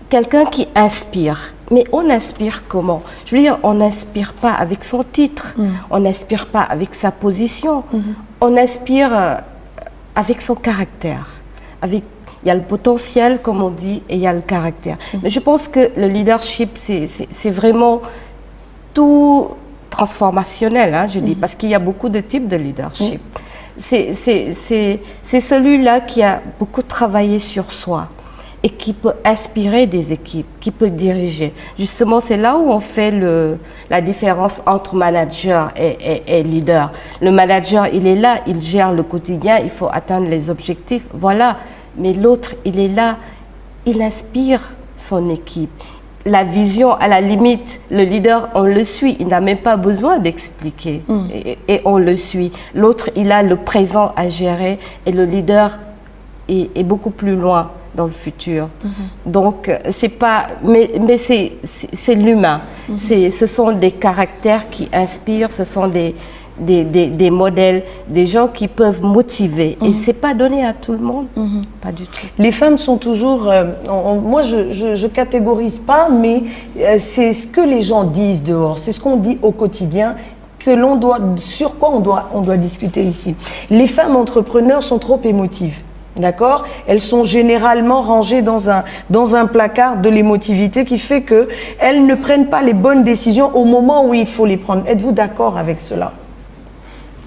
Quelqu'un qui inspire. Mais on inspire comment? Je veux dire, on n'inspire pas avec son titre, on n'inspire pas avec sa position, on inspire avec son caractère. Il y a le potentiel, comme on dit, et il y a le caractère. Mais je pense que le leadership, c'est vraiment tout transformationnel, hein, je dis, parce qu'il y a beaucoup de types de leadership. C'est celui-là qui a beaucoup travaillé sur soi et qui peut inspirer des équipes, qui peut diriger. Justement, c'est là où on fait la différence entre manager et leader. Le manager, il est là, il gère le quotidien, il faut atteindre les objectifs, voilà. Mais l'autre, il est là, il inspire son équipe. La vision, à la limite, le leader, on le suit, il n'a même pas besoin d'expliquer et on le suit. L'autre, il a le présent à gérer et le leader est beaucoup plus loin dans le futur. Donc, c'est pas... Mais c'est l'humain. Ce sont des caractères qui inspirent, ce sont des modèles, des gens qui peuvent motiver. Et c'est pas donné à tout le monde, pas du tout. Les femmes sont toujours... moi, je catégorise pas, mais c'est ce que les gens disent dehors, c'est ce qu'on dit au quotidien, sur quoi on doit discuter ici. Les femmes entrepreneurs sont trop émotives. D'accord? Elles sont généralement rangées dans un placard de l'émotivité qui fait qu'elles ne prennent pas les bonnes décisions au moment où il faut les prendre. Êtes-vous d'accord avec cela?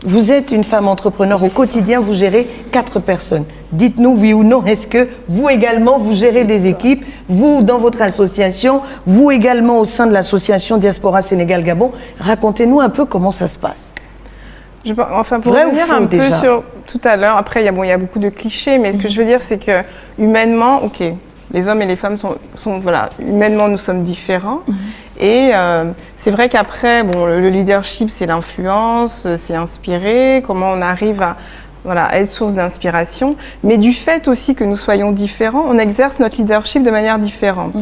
Vous êtes une femme entrepreneur. Au quotidien, vous gérez 4 personnes. Dites-nous oui ou non, est-ce que vous également, vous gérez des équipes, vous dans votre association, vous également au sein de l'association Diaspora Sénégal-Gabon? Racontez-nous un peu comment ça se passe. Pour revenir un peu sur tout à l'heure, après il y a beaucoup de clichés, mais ce que je veux dire c'est que humainement, ok, les hommes et les femmes sont voilà, humainement nous sommes différents. Et c'est vrai qu'après, bon, le leadership c'est l'influence, c'est inspirer, comment on arrive à être source d'inspiration, mais du fait aussi que nous soyons différents, on exerce notre leadership de manière différente.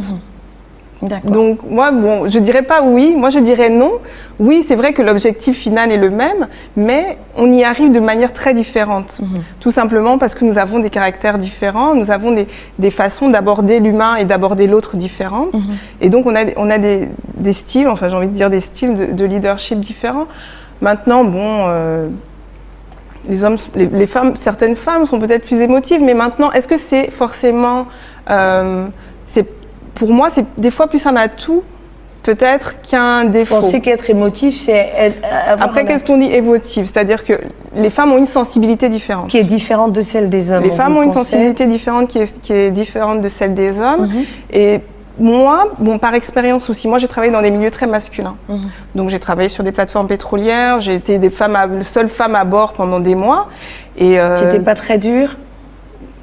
Donc moi, bon, je dirais pas oui, moi je dirais non. Oui, c'est vrai que l'objectif final est le même, mais on y arrive de manière très différente. Tout simplement parce que nous avons des caractères différents, nous avons des façons d'aborder l'humain et d'aborder l'autre différentes. Et donc on a des styles, enfin j'ai envie de dire des styles de leadership différents. Maintenant, bon, les hommes, les femmes, certaines femmes sont peut-être plus émotives, mais maintenant, est-ce que c'est forcément... Pour moi, c'est des fois plus un atout, peut-être, qu'un défaut. Vous pensez qu'être émotif, c'est avoir Après, qu'est-ce qu'on dit émotif? C'est-à-dire que les femmes ont une sensibilité différente. Qui est différente de celle des hommes. Les femmes ont une sensibilité différente qui est différente de celle des hommes. Et moi, bon, par expérience aussi, moi j'ai travaillé dans des milieux très masculins. Donc j'ai travaillé sur des plateformes pétrolières, j'ai été la seule femme à bord pendant des mois. C'était pas très dur?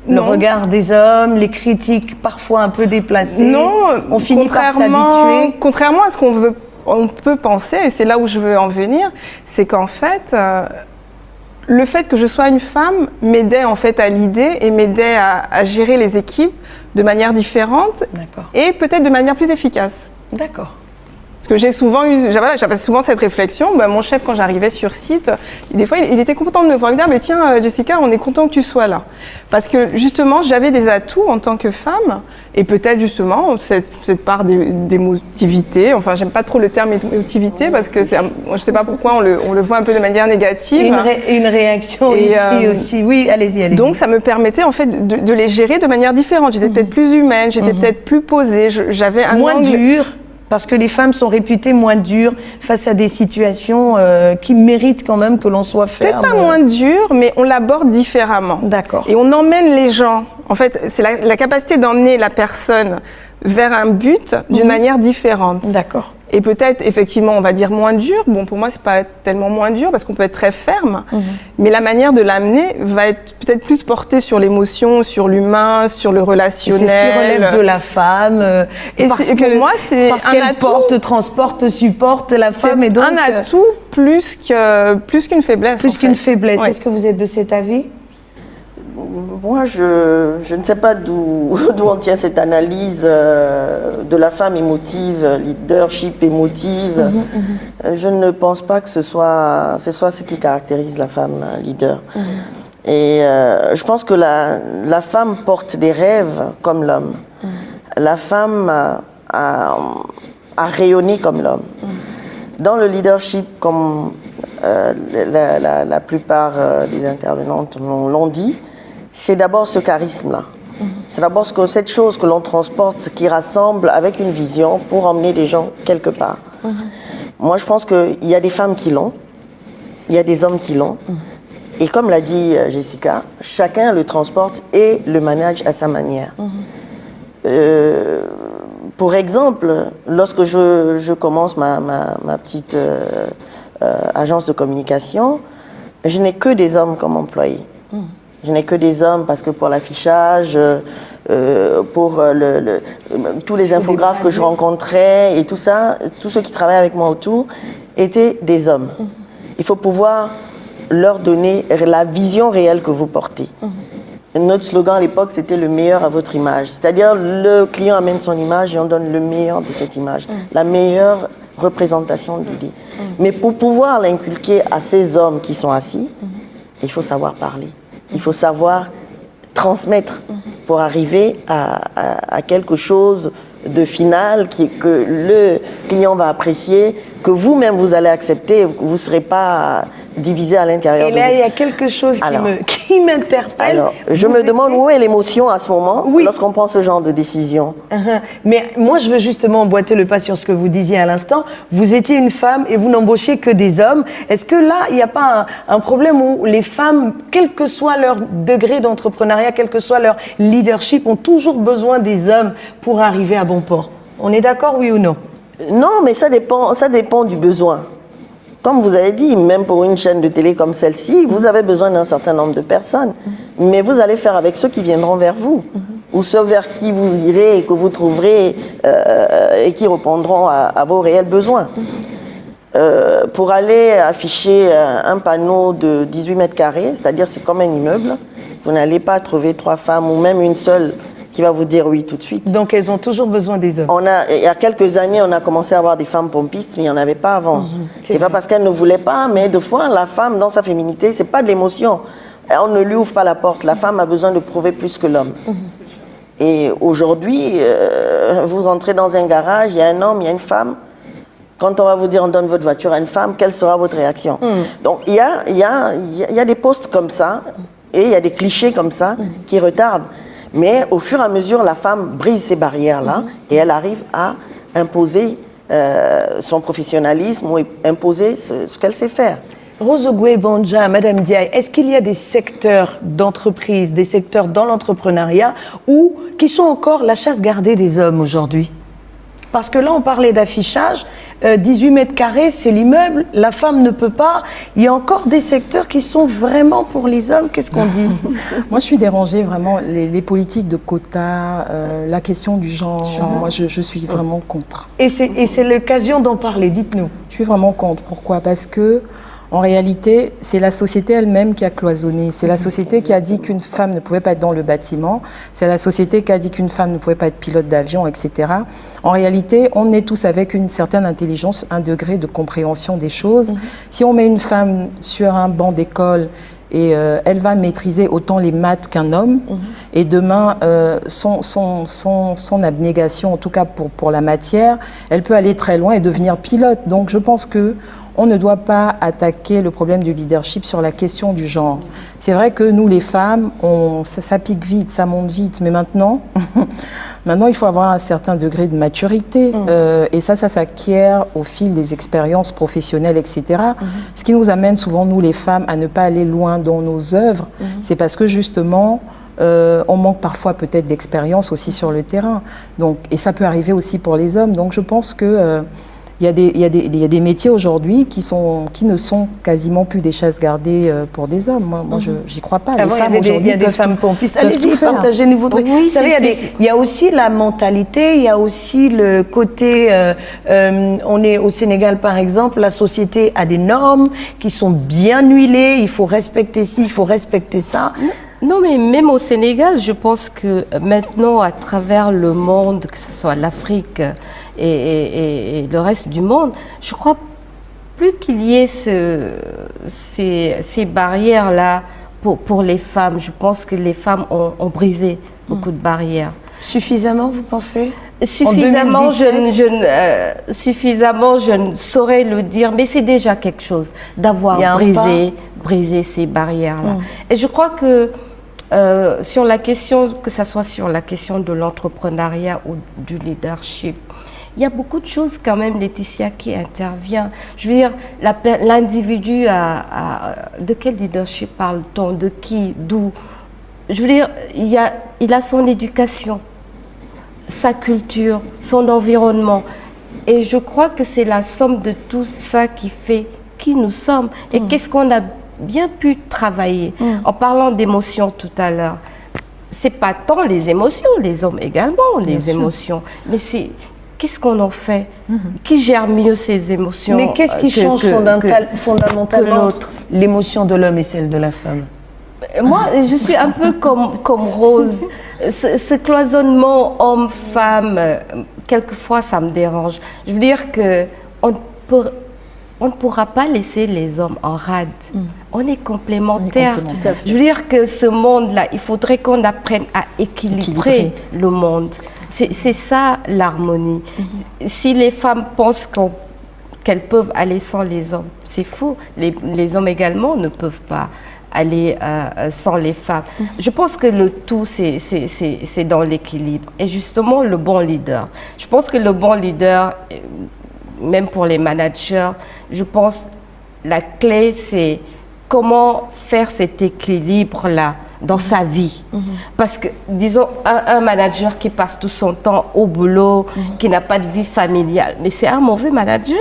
Le regard des hommes, les critiques parfois un peu déplacées. Non, on finit par s'habituer. Contrairement à ce on peut penser, et c'est là où je veux en venir, c'est qu'en fait, le fait que je sois une femme m'aidait en fait à l'idée et m'aidait à gérer les équipes de manière différente et peut-être de manière plus efficace. D'accord. Parce que j'avais souvent cette réflexion. Mon chef, quand j'arrivais sur site, des fois, il était content de me voir. Il me disait, tiens, Jessica, on est content que tu sois là. Parce que justement, j'avais des atouts en tant que femme, et peut-être justement cette part d'émotivité. Enfin, j'aime pas trop le terme émotivité parce que je sais pas pourquoi on le voit un peu de manière négative. Une réaction ici aussi. Oui, allez-y. Donc, ça me permettait en fait de les gérer de manière différente. J'étais peut-être plus humaine, j'étais peut-être plus posée. J'avais un moins dur. Parce que les femmes sont réputées moins dures face à des situations qui méritent quand même que l'on soit ferme. Peut-être pas moins dures, mais on l'aborde différemment. D'accord. Et on emmène les gens. En fait, c'est la capacité d'emmener la personne vers un but d'une manière différente. D'accord. Et peut-être, effectivement, on va dire moins dur. Bon, pour moi, c'est pas tellement moins dur parce qu'on peut être très ferme. Mais la manière de l'amener va être peut-être plus portée sur l'émotion, sur l'humain, sur le relationnel. C'est ce qui relève de la femme. Et parce qu'elle porte, transporte, supporte la femme. Et donc, un atout plus qu'une faiblesse. Plus qu'une faiblesse. Est-ce que vous êtes de cet avis? Moi, je ne sais pas d'où on tient cette analyse de la femme émotive, leadership émotive. Je ne pense pas que ce soit ce qui caractérise la femme leader. Et je pense que la femme porte des rêves comme l'homme. La femme a rayonné comme l'homme. Dans le leadership, comme la plupart des intervenantes l'ont dit, c'est d'abord ce charisme-là. C'est d'abord cette chose que l'on transporte, qui rassemble avec une vision pour emmener les gens quelque part. Moi, je pense qu'il y a des femmes qui l'ont, il y a des hommes qui l'ont. Et comme l'a dit Jessica, chacun le transporte et le manage à sa manière. Pour exemple, lorsque je commence ma petite agence de communication, je n'ai que des hommes comme employés. Je n'ai que des hommes parce que pour l'affichage, pour tous les infographes que je rencontrais et tout ça, tous ceux qui travaillaient avec moi autour étaient des hommes. Il faut pouvoir leur donner la vision réelle que vous portez. Notre slogan à l'époque, c'était le meilleur à votre image. C'est-à-dire, le client amène son image et on donne le meilleur de cette image, la meilleure représentation de l'idée. Mais pour pouvoir l'inculquer à ces hommes qui sont assis, il faut savoir parler. Il faut savoir transmettre pour arriver à quelque chose de final que le client va apprécier, que vous-même vous allez accepter, vous ne serez pas divisé à l'intérieur. Et là, il y a quelque chose qui m'interpelle. Alors, je Vous me demande étiez- où est l'émotion à ce moment Oui. lorsqu'on prend ce genre de décision. Mais moi, je veux justement emboîter le pas sur ce que vous disiez à l'instant. Vous étiez une femme et vous n'embauchez que des hommes. Est-ce que là, il n'y a pas un problème où les femmes, quel que soit leur degré d'entrepreneuriat, quel que soit leur leadership, ont toujours besoin des hommes pour arriver à bon port? On est d'accord, oui ou non? Non, mais ça dépend du besoin. Comme vous avez dit, même pour une chaîne de télé comme celle-ci, vous avez besoin d'un certain nombre de personnes. Mais vous allez faire avec ceux qui viendront vers vous. Ou ceux vers qui vous irez et que vous trouverez et qui répondront à vos réels besoins. Pour aller afficher un panneau de 18 mètres carrés, c'est-à-dire c'est comme un immeuble, vous n'allez pas trouver 3 femmes ou même une seule qui va vous dire oui tout de suite. Donc, elles ont toujours besoin des hommes. Il y a quelques années, on a commencé à avoir des femmes pompistes, mais il n'y en avait pas avant. C'est pas parce qu'elles ne voulaient pas, mais des fois, la femme, dans sa féminité, c'est pas de l'émotion. On ne lui ouvre pas la porte. La femme a besoin de prouver plus que l'homme. Et aujourd'hui, vous rentrez dans un garage, il y a un homme, il y a une femme. Quand on va vous dire on donne votre voiture à une femme, quelle sera votre réaction? Donc, il y a des postes comme ça, et il y a des clichés comme ça qui retardent. Mais au fur et à mesure, la femme brise ces barrières-là et elle arrive à imposer son professionnalisme ou imposer ce qu'elle sait faire. Rose Ogoué-Banja, Madame Diaye, est-ce qu'il y a des secteurs d'entreprise, des secteurs dans l'entrepreneuriat qui sont encore la chasse gardée des hommes aujourd'hui? Parce que là, on parlait d'affichage, 18 mètres carrés, c'est l'immeuble, la femme ne peut pas. Il y a encore des secteurs qui sont vraiment pour les hommes. Qu'est-ce qu'on dit? Moi, je suis dérangée vraiment, les politiques de quotas, la question du genre. Moi, je suis vraiment contre. Et c'est l'occasion d'en parler, dites-nous. Je suis vraiment contre. Pourquoi? Parce que, en réalité, c'est la société elle-même qui a cloisonné. C'est la société qui a dit qu'une femme ne pouvait pas être dans le bâtiment. C'est la société qui a dit qu'une femme ne pouvait pas être pilote d'avion, etc. En réalité, on est tous avec une certaine intelligence, un degré de compréhension des choses. Si on met une femme sur un banc d'école et elle va maîtriser autant les maths qu'un homme, et demain, son abnégation, en tout cas pour la matière, elle peut aller très loin et devenir pilote. Donc je pense que on ne doit pas attaquer le problème du leadership sur la question du genre. C'est vrai que nous, les femmes, ça pique vite, ça monte vite, mais maintenant, il faut avoir un certain degré de maturité. Et ça s'acquiert au fil des expériences professionnelles, etc. Ce qui nous amène souvent, nous, les femmes, à ne pas aller loin dans nos œuvres, c'est parce que justement, on manque parfois peut-être d'expérience aussi sur le terrain. Donc, et ça peut arriver aussi pour les hommes. Donc je pense que il y a des métiers aujourd'hui qui ne sont quasiment plus des chasses gardées pour des hommes. Moi, j'y crois pas. Avant, il y a des femmes pompistes. Allez-y, partagez-nous votre... Oui, vous savez, il y a aussi la mentalité, il y a aussi le côté... on est au Sénégal, par exemple, la société a des normes qui sont bien huilées, il faut respecter ci, il faut respecter ça. Non, mais même au Sénégal, je pense que maintenant, à travers le monde, que ce soit l'Afrique et le reste du monde, je crois plus qu'il y ait ces barrières-là pour les femmes. Je pense que les femmes ont brisé beaucoup de barrières. Suffisamment, vous pensez? Suffisamment, suffisamment, je ne saurais le dire, mais c'est déjà quelque chose d'avoir brisé ces barrières-là. Et je crois que sur la question, que ce soit sur la question de l'entrepreneuriat ou du leadership, il y a beaucoup de choses quand même, Laetitia, qui intervient. Je veux dire, l'individu de quel leadership parle-t-on? De qui? D'où? Je veux dire, il a son éducation, sa culture, son environnement. Et je crois que c'est la somme de tout ça qui fait qui nous sommes. Et qu'est-ce qu'on a bien pu travailler. En parlant d'émotions tout à l'heure, c'est pas tant les émotions, les hommes également, les émotions, mais c'est qu'est-ce qu'on en fait? Qui gère mieux ces émotions? Mais qu'est-ce qui change fondamentalement l'émotion de l'homme et celle de la femme? Moi, je suis un peu comme Rose. Ce cloisonnement homme-femme, quelquefois, ça me dérange. Je veux dire qu'on ne pourra pas laisser les hommes en rade. On est complémentaires. Je veux dire que ce monde-là, il faudrait qu'on apprenne à équilibrer le monde. C'est ça l'harmonie. Si les femmes pensent qu'elles peuvent aller sans les hommes, c'est faux. Les hommes également ne peuvent pas aller sans les femmes. Je pense que le tout, c'est dans l'équilibre. Et justement, le bon leader. Je pense que le bon leader, même pour les managers, je pense la clé, c'est comment faire cet équilibre-là dans sa vie. Parce que, disons, un manager qui passe tout son temps au boulot, qui n'a pas de vie familiale, mais c'est un mauvais manager.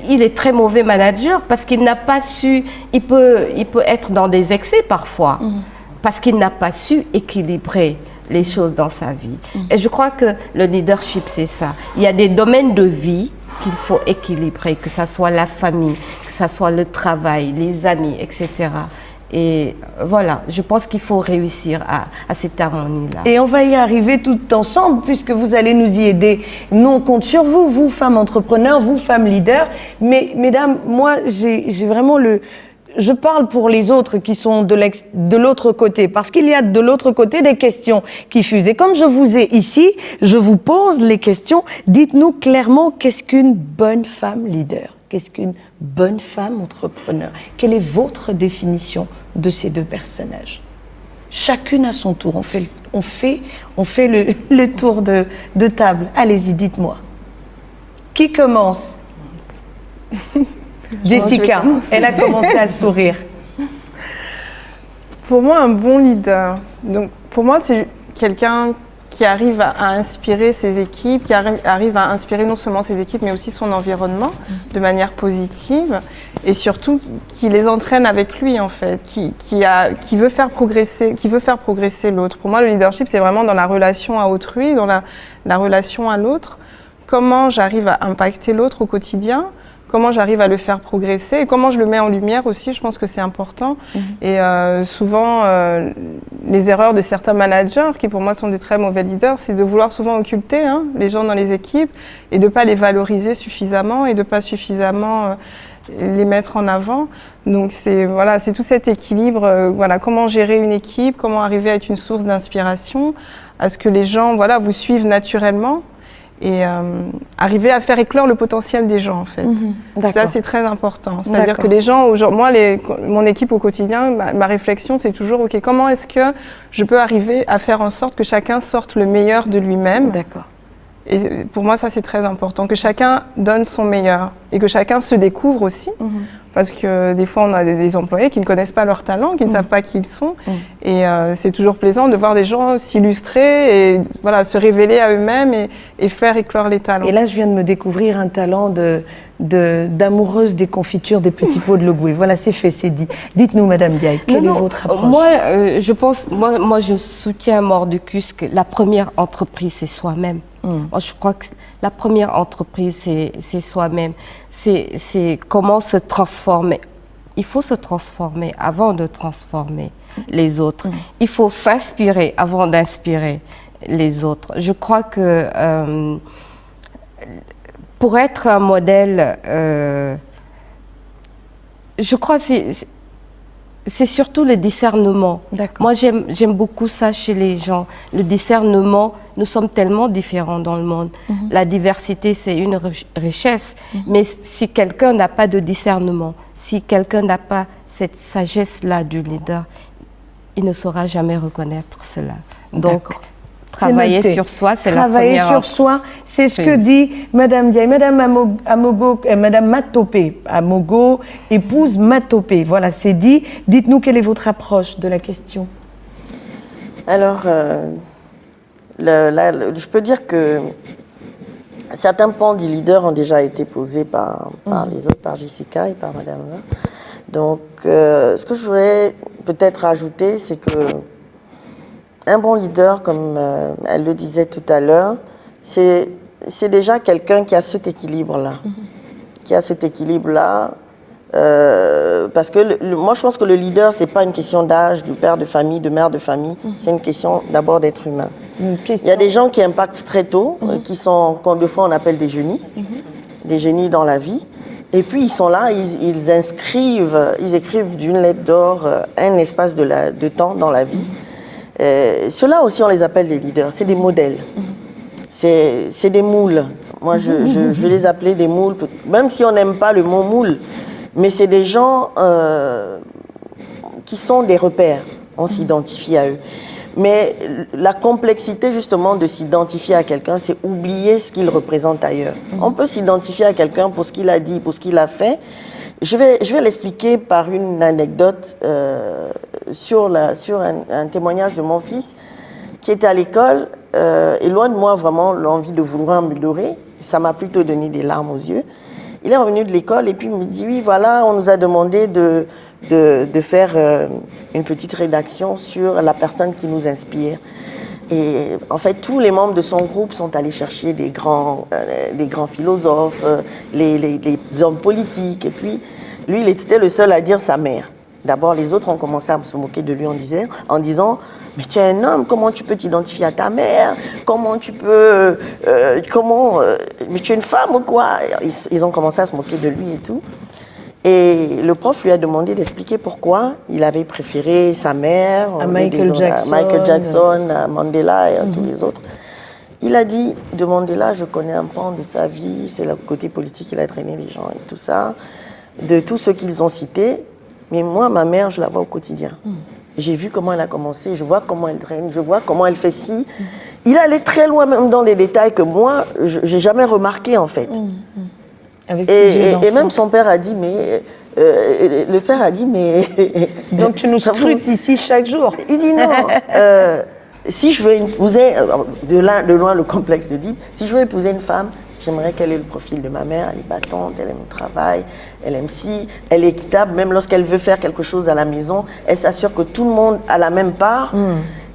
Il est très mauvais manager parce qu'il n'a pas su, il peut être dans des excès parfois, parce qu'il n'a pas su équilibrer les choses dans sa vie. Et je crois que le leadership, c'est ça. Il y a des domaines de vie qu'il faut équilibrer, que ce soit la famille, que ce soit le travail, les amis, etc. Et voilà, je pense qu'il faut réussir à cette harmonie-là. Et on va y arriver tout ensemble puisque vous allez nous y aider. Nous, on compte sur vous, vous, femmes entrepreneurs, vous, femmes leaders. Mais mesdames, moi, j'ai vraiment je parle pour les autres qui sont de l'autre côté, parce qu'il y a de l'autre côté des questions qui fusent. Et comme je vous ai ici, je vous pose les questions. Dites-nous clairement, qu'est-ce qu'une bonne femme leader? Qu'est-ce qu'une bonne femme entrepreneur? Quelle est votre définition de ces deux personnages? Chacune à son tour. On fait le tour de table. Allez-y, dites-moi. Qui commence? Jessica, elle a commencé à sourire. Pour moi, un bon leader, donc pour moi, c'est quelqu'un qui arrive à inspirer ses équipes, qui arrive à inspirer non seulement ses équipes, mais aussi son environnement de manière positive, et surtout qui les entraîne avec lui, en fait, qui veut faire progresser l'autre. Pour moi, le leadership, c'est vraiment dans la relation à autrui, dans la relation à l'autre. Comment j'arrive à impacter l'autre au quotidien, comment j'arrive à le faire progresser et comment je le mets en lumière aussi, je pense que c'est important. Et souvent, les erreurs de certains managers, qui pour moi sont des très mauvais leaders, c'est de vouloir souvent occulter les gens dans les équipes et de ne pas les valoriser suffisamment et de ne pas suffisamment les mettre en avant. Donc c'est tout cet équilibre, comment gérer une équipe, comment arriver à être une source d'inspiration, à ce que les gens vous suivent naturellement. Et arriver à faire éclore le potentiel des gens, en fait. Ça, c'est très important. C'est-à-dire que les gens, moi, mon équipe au quotidien, ma réflexion, c'est toujours, OK, comment est-ce que je peux arriver à faire en sorte que chacun sorte le meilleur de lui-même? D'accord. Et pour moi, ça, c'est très important, que chacun donne son meilleur et que chacun se découvre aussi. Parce que des fois, on a des employés qui ne connaissent pas leur talent, qui ne savent pas qui ils sont. Et c'est toujours plaisant de voir des gens s'illustrer et se révéler à eux-mêmes et faire éclore les talents. Et là, je viens de me découvrir un talent d'amoureuse des confitures des petits pots de Logoué. Voilà, c'est fait, c'est dit. Dites-nous, Madame Diaye, quelle est votre approche? Moi, je soutiens mordicus que la première entreprise, c'est soi-même. Moi, je crois que la première entreprise, c'est soi-même. C'est comment se transformer. Il faut se transformer avant de transformer les autres. Il faut s'inspirer avant d'inspirer les autres. Je crois que pour être un modèle, je crois que c'est surtout le discernement. Moi, j'aime beaucoup ça chez les gens. Le discernement, nous sommes tellement différents dans le monde. La diversité, c'est une richesse. Mais si quelqu'un n'a pas de discernement, si quelqu'un n'a pas cette sagesse-là du leader, il ne saura jamais reconnaître cela. Donc, travailler sur soi, c'est la première. Travailler sur soi, c'est ce que dit Madame Diaye. Madame Madame Matopé, Amogo, épouse Matopé. Voilà, c'est dit. Dites-nous quelle est votre approche de la question. Alors, je peux dire que certains pans du leader ont déjà été posés par les autres, par Jessica et par Madame. Donc, ce que je voudrais peut-être ajouter, c'est que un bon leader, comme elle le disait tout à l'heure, c'est déjà quelqu'un qui a cet équilibre-là. Qui a cet équilibre-là. Parce que moi, je pense que le leader, ce n'est pas une question d'âge, de père de famille, de mère de famille. C'est une question d'abord d'être humain. Il y a des gens qui impactent très tôt, qui sont, des fois on appelle des génies dans la vie. Et puis ils sont là, ils écrivent d'une lettre d'or un espace de temps dans la vie. Ceux-là aussi, on les appelle des leaders, c'est des modèles, c'est des moules. Moi, je vais les appeler des moules, même si on n'aime pas le mot moule, mais c'est des gens, qui sont des repères. On s'identifie à eux. Mais la complexité justement de s'identifier à quelqu'un, c'est oublier ce qu'il représente ailleurs. On peut s'identifier à quelqu'un pour ce qu'il a dit, pour ce qu'il a fait. Je vais l'expliquer par une anecdote sur un témoignage de mon fils qui était à l'école, et loin de moi vraiment l'envie de vouloir me dorer. Ça m'a plutôt donné des larmes aux yeux. Il est revenu de l'école et puis il me dit, oui, voilà, on nous a demandé de faire une petite rédaction sur la personne qui nous inspire. Et en fait, tous les membres de son groupe sont allés chercher des grands philosophes, les hommes politiques. Et puis, lui, il était le seul à dire sa mère. D'abord, les autres ont commencé à se moquer de lui en disant « Mais tu es un homme, comment tu peux t'identifier à ta mère? Comment tu peux... mais tu es une femme ou quoi ?» Ils ont commencé à se moquer de lui et tout. Et le prof lui a demandé d'expliquer pourquoi il avait préféré sa mère, à Michael Jackson, à Mandela et à tous les autres. Il a dit, de Mandela, je connais un pan de sa vie, c'est le côté politique, il a traîné les gens et tout ça, de tous ceux qu'ils ont cités. Mais moi, ma mère, je la vois au quotidien. J'ai vu comment elle a commencé, je vois comment elle traîne, je vois comment elle fait ci. Il allait très loin même dans des détails que moi, je n'ai jamais remarqué en fait. Et même son père a dit, mais... le père a dit, mais... Donc tu nous scrutes ici chaque jour. Il dit non. Si je veux épouser, de loin le complexe de Deep, si je veux épouser une femme, j'aimerais qu'elle ait le profil de ma mère, elle est battante, elle aime le travail, elle aime ci, elle est équitable, même lorsqu'elle veut faire quelque chose à la maison, elle s'assure que tout le monde a la même part,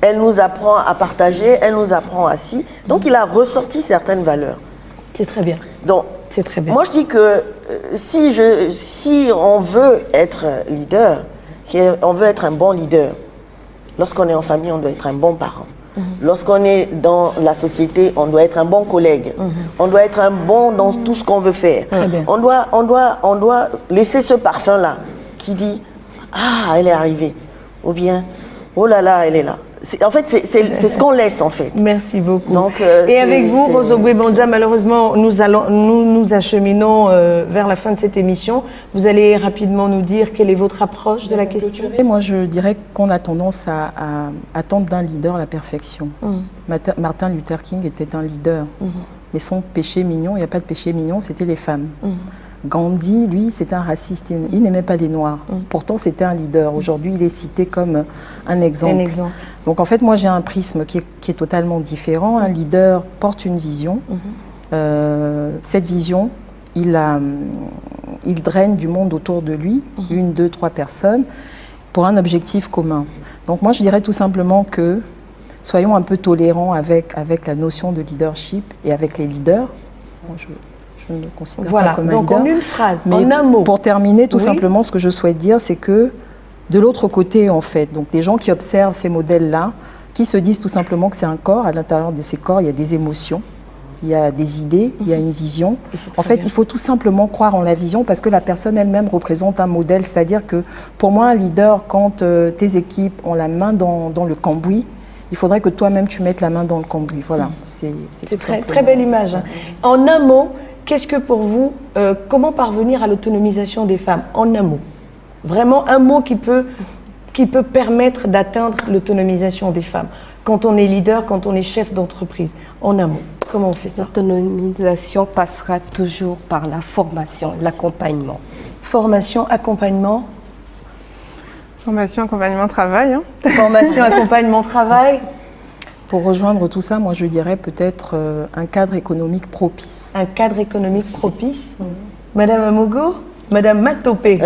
elle nous apprend à partager, elle nous apprend à ci. Donc il a ressorti certaines valeurs. C'est très bien. Donc, c'est très bien. Moi je dis que si on veut être leader, si on veut être un bon leader, lorsqu'on est en famille, on doit être un bon parent. Lorsqu'on est dans la société, on doit être un bon collègue. On doit être un bon dans tout ce qu'on veut faire. Très bien. On doit laisser ce parfum-là qui dit « Ah, elle est arrivée » ou bien « Oh là là, elle est là ». En fait, c'est ce qu'on laisse, en fait. Merci beaucoup. Donc, et avec vous, Rosogwe Banja, malheureusement, nous acheminons vers la fin de cette émission. Vous allez rapidement nous dire quelle est votre approche de la question. Moi, je dirais qu'on a tendance à attendre d'un leader la perfection. Martin Luther King était un leader, mais son péché mignon, il n'y a pas de péché mignon, c'était les femmes. Gandhi, lui, c'était un raciste, il n'aimait pas les Noirs. Pourtant, c'était un leader. Aujourd'hui, il est cité comme un exemple. Donc, en fait, moi, j'ai un prisme qui est totalement différent. Un leader porte une vision. Cette vision, il draine du monde autour de lui, 1, 2, 3 personnes, pour un objectif commun. Donc, moi, je dirais tout simplement que soyons un peu tolérants avec la notion de leadership et avec les leaders. Bon, je ne me considère pas comme un leader. Donc en une phrase, mais en un mot. Pour terminer, tout simplement, ce que je souhaite dire, c'est que de l'autre côté, en fait, donc des gens qui observent ces modèles-là, qui se disent tout simplement que c'est un corps, à l'intérieur de ces corps, il y a des émotions, il y a des idées, il y a une vision. En fait, il faut tout simplement croire en la vision parce que la personne elle-même représente un modèle. C'est-à-dire que pour moi, un leader, quand tes équipes ont la main dans le cambouis, il faudrait que toi-même tu mettes la main dans le cambouis. Voilà, c'est très belle image. En un mot, qu'est-ce que pour vous, comment parvenir à l'autonomisation des femmes? En un mot. Vraiment un mot qui peut permettre d'atteindre l'autonomisation des femmes. Quand on est leader, quand on est chef d'entreprise. En un mot, comment on fait ça? L'autonomisation passera toujours par la formation, l'accompagnement. Formation, accompagnement. Formation, accompagnement, travail. Formation, accompagnement, travail. Pour rejoindre tout ça, moi je dirais peut-être un cadre économique propice. Un cadre économique propice. Madame Amogo, Madame Matopé.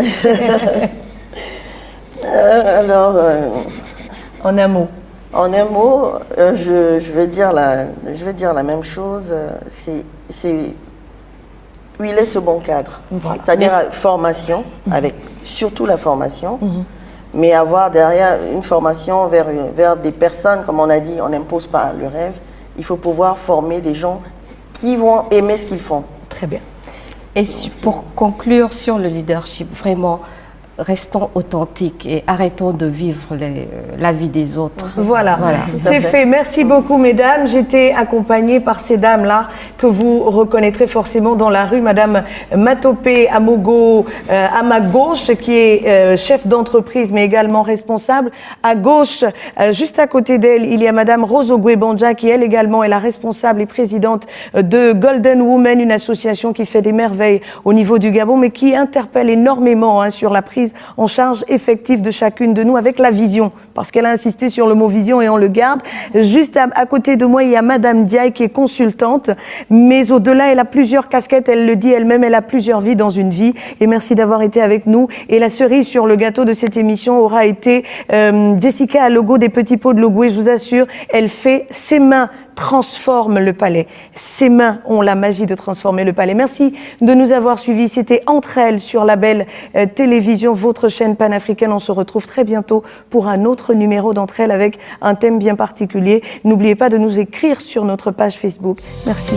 En un mot. En un mot, je vais dire la même chose. C'est où il est ce bon cadre. Voilà. C'est-à-dire formation, avec surtout la formation, mais avoir derrière une formation vers des personnes, comme on a dit, on n'impose pas le rêve. Il faut pouvoir former des gens qui vont aimer ce qu'ils font. Très bien. Et pour conclure sur le leadership, vraiment, restons authentiques et arrêtons de vivre la vie des autres. Voilà, Voilà. c'est fait. Merci beaucoup, mesdames. J'étais accompagnée par ces dames-là que vous reconnaîtrez forcément dans la rue. Madame Matopé Amogo à ma gauche, qui est chef d'entreprise, mais également responsable. À gauche, juste à côté d'elle, il y a Madame Rose Ogwebanja, qui elle également est la responsable et présidente de Golden Women, une association qui fait des merveilles au niveau du Gabon, mais qui interpelle énormément sur la prise en charge effective de chacune de nous avec la vision, parce qu'elle a insisté sur le mot vision et on le garde. Juste à côté de moi, il y a Madame Diaye qui est consultante, mais au-delà, elle a plusieurs casquettes, elle le dit elle-même, elle a plusieurs vies dans une vie. Et merci d'avoir été avec nous. Et la cerise sur le gâteau de cette émission aura été Jessica Alogo des Petits Pots de Logoué. Je vous assure, elle fait ses mains transforment le palais. Ses mains ont la magie de transformer le palais. Merci de nous avoir suivis. C'était Entre elles sur la belle télévision, votre chaîne panafricaine. On se retrouve très bientôt pour un autre numéro d'Entre elles avec un thème bien particulier. N'oubliez pas de nous écrire sur notre page Facebook. Merci.